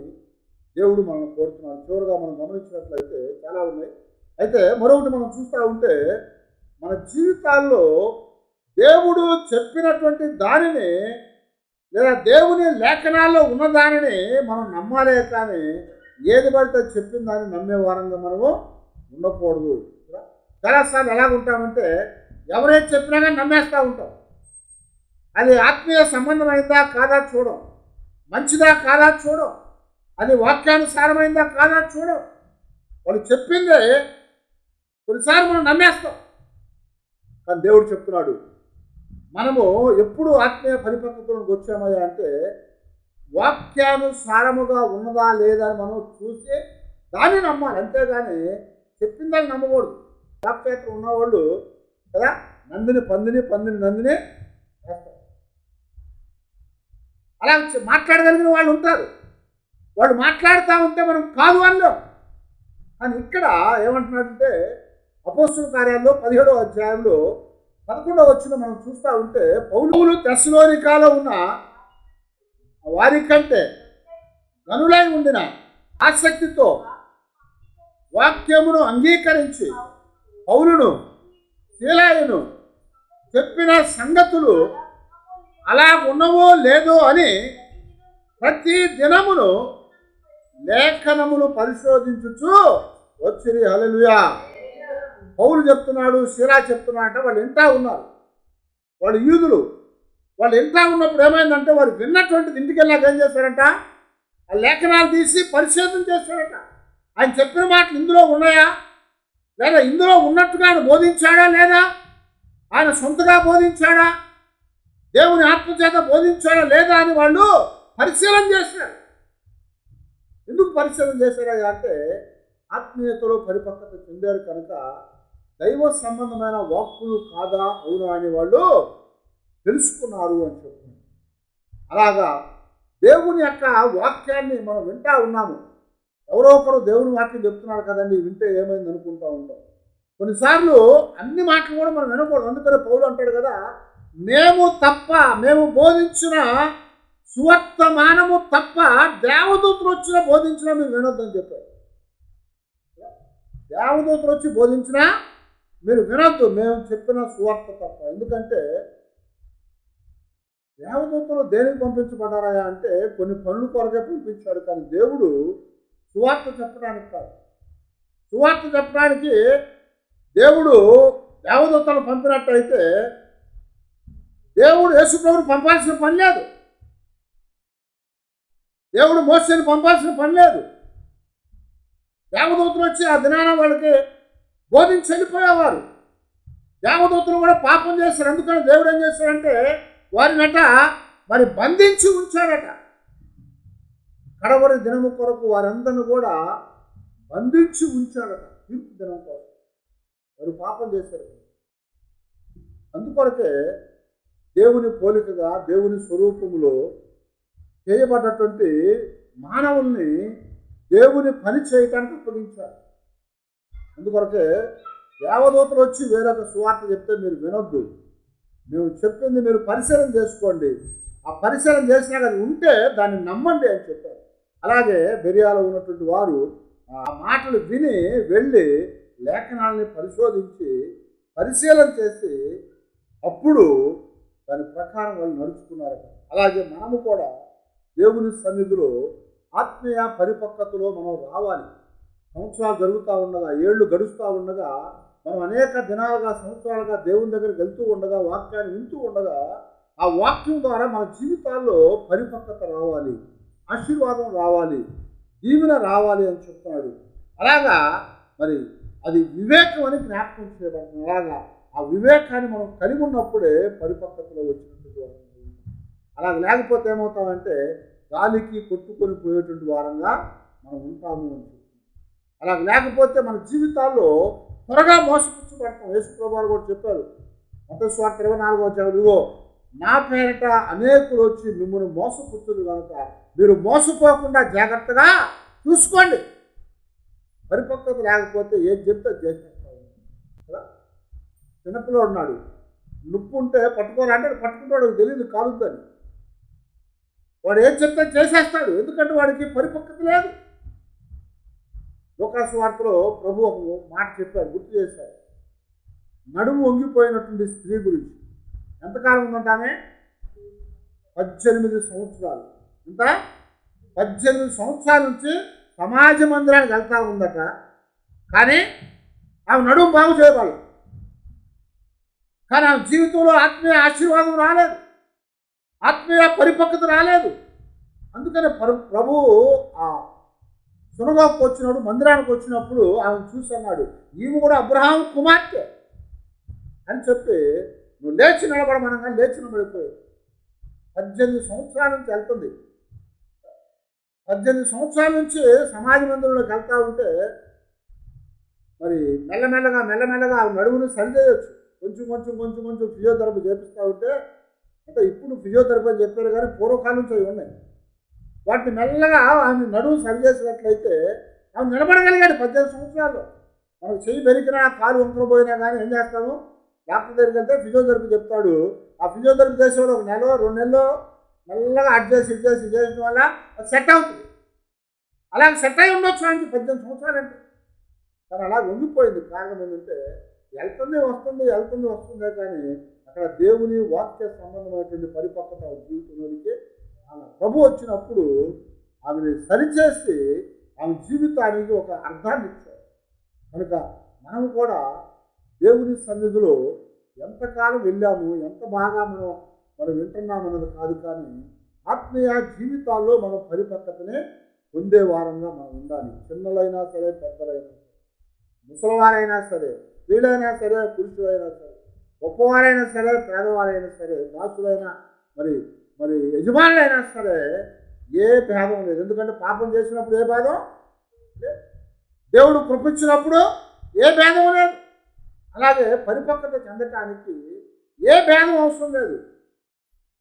దేవుడు మనల్ని కోరుతున్నాడు. చివరిగా మనం గమనించినట్లయితే చాలా ఉన్నాయి. అయితే మరొకటి మనం చూస్తూ ఉంటే మన జీవితాల్లో దేవుడు చెప్పినటువంటి దానిని లేదా దేవుని లేఖనాల్లో ఉన్న దానిని మనం నమ్మాలే కానీ ఏది పడితే చెప్పిన దాన్ని నమ్మే వారంగా మనము ఉండకూడదు. చాలాసార్లు ఎలాగ ఉంటామంటే ఎవరైతే చెప్పినా కానీ నమ్మేస్తూ ఉంటాం. అది ఆత్మీయ సంబంధమైందా కాదా చూడం, మంచిదా కాదా చూడం, అది వాక్యానుసారమైందా కాదా చూడం. వాళ్ళు చెప్పిందే కొన్నిసార్లు మనం నమ్మేస్తాం. కానీ దేవుడు చెప్తున్నాడు మనము ఎప్పుడు ఆత్మీయ పరిపక్వతలోకి వచ్చామయ్యా అంటే వాక్యానుసారముగా ఉన్నదా లేదా అని మనం చూసి దాన్ని నమ్మాలి, అంతేగాని చెప్పిందని నమ్మకూడదు. వాక్యాత్ర ఉన్నవాళ్ళు కదా నందిని పందిని పందిని నందిని వేస్తారు. అలా మాట్లాడగలిగిన వాళ్ళు ఉంటారు. వాళ్ళు మాట్లాడుతూ ఉంటే మనం కాదు అన్నాం. కానీ ఇక్కడ ఏమంటున్నాడంటే అపోస్తలుల కార్యాల్లో 17వ అధ్యాయంలో 11వ వచనం మనం చూస్తూ ఉంటే పౌలు తెస్సలోనికలో ఉన్న వారి కంటే గనులై ఉండిన ఆసక్తితో వాక్యమును అంగీకరించి పౌలును శీలాయును చెప్పిన సంగతులు అలా ఉన్నవో లేదో అని ప్రతి దినమును లేఖనములు పరిశోధించుచు వచ్చిరి. హల్లెలూయా. పౌలు చెప్తున్నాడు, శీలా చెప్తున్నాడంటే వాళ్ళు వింటా ఉన్నారు. వాళ్ళు యూదులు. వాళ్ళు వింటా ఉన్నప్పుడు ఏమైందంటే వారు విన్నటువంటిది ఇంటికి వెళ్ళాక ఏం చేశారంట, ఆ లేఖనాలు తీసి పరిశోధన చేశారట. ఆయన చెప్పిన మాటలు ఇందులో ఉన్నాయా లేదా, ఇందులో ఉన్నట్టుగా ఆయన బోధించాడా లేదా, ఆయన సొంతగా బోధించాడా, దేవుని ఆత్మచేత బోధించాడా లేదా అని వాళ్ళు పరిశీలన చేశారు. ఎందుకు పరిశీలన చేశారా అంటే ఆత్మీయతలో పరిపక్వత చెందారు కనుక దైవ సంబంధమైన వాక్కులు కాదా అవునా అని వాళ్ళు తెలుసుకున్నారు అని చెప్తున్నారు. అలాగా దేవుని యొక్క వాక్యాన్ని మనం వింటా ఉన్నాము. ఎవరో ఒకరు దేవుని వాక్యం చెప్తున్నారు కదండి, వింటే ఏమైంది అనుకుంటా ఉంటాం. కొన్నిసార్లు అన్ని మాటలు కూడా మనం వినకూడదు. అందుకనే పౌలు అంటాడు కదా, మేము బోధించిన సువర్తమానము తప్ప దేవదూతలు వచ్చినా బోధించినా మీరు వినొద్దని చెప్పారు. దేవదూతలు వచ్చి బోధించినా మీరు వినొద్దు, మేము చెప్పిన సువార్త తప్ప. ఎందుకంటే దేవదూతలు దేనికి పంపించబడ్డారా అంటే కొన్ని పనుల కొరకే పంపించాడు. కానీ దేవుడు సువార్త చెప్పడానికి కాదు. సువార్త చెప్పడానికి దేవుడు దేవదూతలు పంపినట్టయితే దేవుడు యేసుప్రభుని పంపాల్సిన పని లేదు. దేవుడు మోసేని పంపాల్సిన పని లేదు. దేవదూతలు వచ్చి ఆ దినాన వాళ్ళకి బోధించి వెళ్ళిపోయేవారు. దేవదూతలు కూడా పాపం చేశారు. అందుకని దేవుడు ఏం చేశాడంటే వారినట మరి బంధించి ఉంచాడట. కడవరి దినము కొరకు వారందరిని కూడా బంధించి ఉంచాడట, తీర్పు దినం కోసం. వారు పాపం చేశారు. అందుకొరకే దేవుని పోలికగా దేవుని స్వరూపములో చేయబడ్డటువంటి మానవుల్ని దేవుని పని చేయటానికి అప్పగించారు. అందుకొరకే దేవదూతలు వచ్చి వేరొక సువార్త చెప్తే మీరు వినొద్దు, మేము చెప్పింది మీరు పరిశీలన చేసుకోండి, ఆ పరిశీలన చేసినా అది ఉంటే దాన్ని నమ్మండి అని చెప్పారు. అలాగే బెరియాలో ఉన్నటువంటి వారు ఆ మాటలు విని వెళ్ళి లేఖనాలని పరిశోధించి పరిశీలన చేసి అప్పుడు దాని ప్రకారం వాళ్ళు నడుచుకున్నారట. అలాగే మనము కూడా దేవుని సన్నిధిలో ఆత్మీయ పరిపక్వతలో మనం రావాలి. సంవత్సరాలు జరుగుతూ ఉండగా, ఏళ్ళు గడుస్తూ ఉండగా, మనం అనేక దినాలుగా సంవత్సరాలుగా దేవుని దగ్గరికి వెళ్తూ ఉండగా, వాక్యాన్ని వింటూ ఉండగా ఆ వాక్యం ద్వారా మన జీవితాల్లో పరిపక్వత రావాలి, ఆశీర్వాదం రావాలి, దీవెన రావాలి అని చెప్తున్నాడు. అలాగా మరి అది వివేకం అని జ్ఞాపకం చేయబడుతుంది. అలాగా ఆ వివేకాన్ని మనం కలిగి ఉన్నప్పుడే పరిపక్వతలో వచ్చినటువంటి. అలాగ లేకపోతే ఏమవుతామంటే గాలికి కొట్టుకొని పోయేటువంటి వారంగా మనం ఉంటాము అని చెప్తున్నాం. అలాగ లేకపోతే మన జీవితాల్లో త్వరగా మోసపుచ్చబడతాం. యేసుప్రభువు వారు కూడా చెప్పారు మత్తయి సువార్త 24వ అధ్యాయం, ఇదిగో నా పేరట అనేకులు వచ్చి మిమ్మల్ని మోసపుచ్చుదు కనుక మీరు మోసపోకుండా జాగ్రత్తగా చూసుకోండి. పరిపక్వత లేకపోతే ఏది చెప్తే చేసేస్తావు కదా. చిన్నపిల్లడు ఉన్నాడు, నొప్పి ఉంటే పట్టుకోరా అంటే పట్టుకుంటాడు, తెలియదు కాలుద్దని. వాడు ఏం చెప్తే చేసేస్తాడు, ఎందుకంటే వాడికి పరిపక్వత లేదు. లోకాసు వార్తలో ప్రభు ఒక మాట చెప్పాడు, గుర్తు చేశాడు. నడుము వంగిపోయినటువంటి స్త్రీ గురించి. ఎంతకాలం ఉందంట ఆమె? 18 సంవత్సరాలు. ఇంత 18 సంవత్సరాల నుంచి సమాజ మందిరానికి వెళ్తా ఉందట. కానీ ఆమె నడుము బాగు చేయవాలి, కానీ ఆమె జీవితంలో ఆత్మీయ ఆశీర్వాదం రాలేదు, ఆత్మీయ పరిపక్వత రాలేదు. అందుకని ప్రభు ఆ సునగాకు వచ్చినప్పుడు, మందిరానికి వచ్చినప్పుడు ఆమె చూసి అన్నాడు, ఈమె కూడా అబ్రహాం కుమార్తె అని చెప్పి నువ్వు లేచి నిలబడమనగా లేచి నిలబడిపోయావు. 18 సంవత్సరాల నుంచి వెళ్తుంది. 18 సంవత్సరాల నుంచి సమాజ మందిరంలోకి వెళ్తూ ఉంటే మరి మెల్లమెల్లగా ఆ నడువును సరిచేయచ్చు. కొంచెం ఫిజియోథెరపీ చేపిస్తూ ఉంటే, అంటే ఇప్పుడు ఫిజియోథెరపీ అని చెప్పారు కానీ పూర్వకాలం నుంచి అవి ఉన్నాయి. వాటిని మెల్లగా ఆమె నడువు సరిచేసినట్లయితే ఆమె నిలబడగలిగాడు 18 సంవత్సరాల్లో. మనకు చెయ్యి బెరికినా కాలు వంకర పోయినా కానీ ఏం చేస్తాము, డాక్టర్ దగ్గరికి వెళ్తే ఫిజియోథెరపీ చెప్తాడు. ఆ ఫిజియోథెరపీ చేసేవాడు 1 నెల 2 నెలలు మెల్లగా అడ్జస్ట్ చేయడం వల్ల అది సెట్ అవుతుంది. అలాగే సెట్ అయి ఉండొచ్చు ఆయనకి 18 సంవత్సరాలు అంటే. కానీ అలా వంగిపోయింది. కారణం ఏంటంటే వెళ్తుంది వస్తుందే కానీ అక్కడ దేవుని వాక్య సంబంధమైనటువంటి పరిపక్వత జీవితంలోనికి ఆమె ప్రభు వచ్చినప్పుడు ఆమెను సరిచేసి ఆమె జీవితానికి ఒక అర్థాన్ని ఇచ్చారు. కనుక మనం కూడా దేవుని సన్నిధిలో ఎంతకాలం వెళ్ళాము, ఎంత బాగా మనం వింటున్నామన్నది కాదు, కానీ ఆత్మీయ జీవితాల్లో మనం పరిపక్వతనే పొందే వారంగా మనం ఉండాలి. చిన్నలైనా సరే, పెద్దలైనా సరే, ముసలివారైనా సరే, స్త్రీలైనా సరే, పురుషులైనా సరే, గొప్పవారైనా సరే, పేదవారైనా సరే, దాసులైనా మరి యజమానులైనా సరే, ఏ భేదం లేదు. ఎందుకంటే పాపం చేసినప్పుడు ఏ భేదం లేదు, దేవుడు కృపించినప్పుడు ఏ భేదం లేదు. అలాగే పరిపక్వత చెందటానికి ఏ భేదం అవసరం లేదు.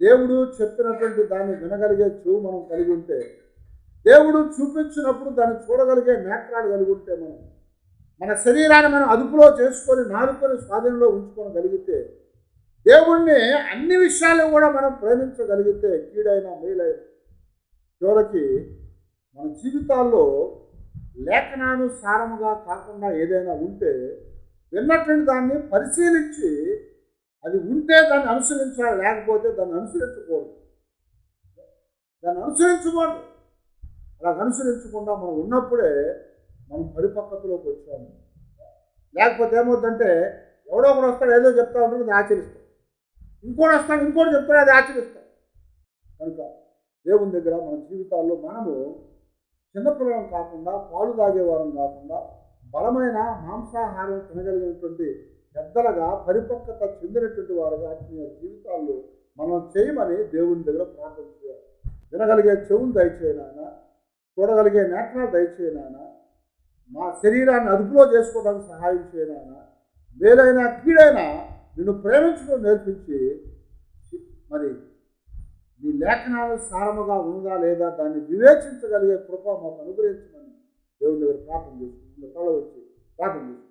దేవుడు చెప్పినటువంటి దాన్ని వినగలిగే చెవు మనం కలిగి ఉంటే, దేవుడు చూపించినప్పుడు దాన్ని చూడగలిగే నేత్రాలు కలిగి ఉంటే, మన శరీరాన్ని మనం అదుపులో చేసుకొని నాలుకని స్వాధీనంలో ఉంచుకోగలిగితే, దేవుణ్ణి అన్ని విషయాల్లో కూడా మనం ప్రేమించగలిగితే, కీడైనా మేలైన చివరికి మన జీవితాల్లో లేఖనానుసారముగా కాకుండా ఏదైనా ఉంటే విన్నటువంటి దాన్ని పరిశీలించి అది ఉంటే దాన్ని అనుసరించాలి, లేకపోతే దాన్ని అనుసరించకూడదు. అలా అనుసరించకుండా మనం ఉన్నప్పుడే మనం పరిపక్వతలోకి వచ్చాము. లేకపోతే ఏమవుతుందంటే ఎవడో ఒకడు వస్తాడు, ఏదో చెప్తా ఉంటాడు, అది ఆచరిస్తాం. ఇంకోటి వస్తాడు, ఇంకోటి చెప్తాడు, అది ఆచరిస్తాం. కనుక దేవుని దగ్గర మన జీవితాల్లో మనము చిన్నపిల్లలం కాకుండా, పాలు తాగేవారం కాకుండా, బలమైన మాంసాహారం తినగలిగినటువంటి పెద్దలుగా పరిపక్వత చెందినటువంటి వారుగా ఆత్మీయ జీవితాల్లో మనం చేయమని దేవుని దగ్గర ప్రార్థన చేయాలి. వినగలిగే చెవులు దయచేయనాయన, చూడగలిగే నేత్రాలు దయచేయనాయన, మా శరీరాన్ని అదుపులో చేసుకోవడానికి సహాయం చేయనాయన, మేలైన కీడైనా నిన్ను ప్రేమించడం నేర్పించి మరి నీ లేఖనాలు సారముగా ఉన్నదా లేదా దాన్ని వివేచించగలిగే కృప మాకు అనుగ్రహించమని దేవుని దగ్గర ప్రార్థన చేసుకుంటుంది. తల వచ్చి ప్రార్థన చేసుకుంటుంది.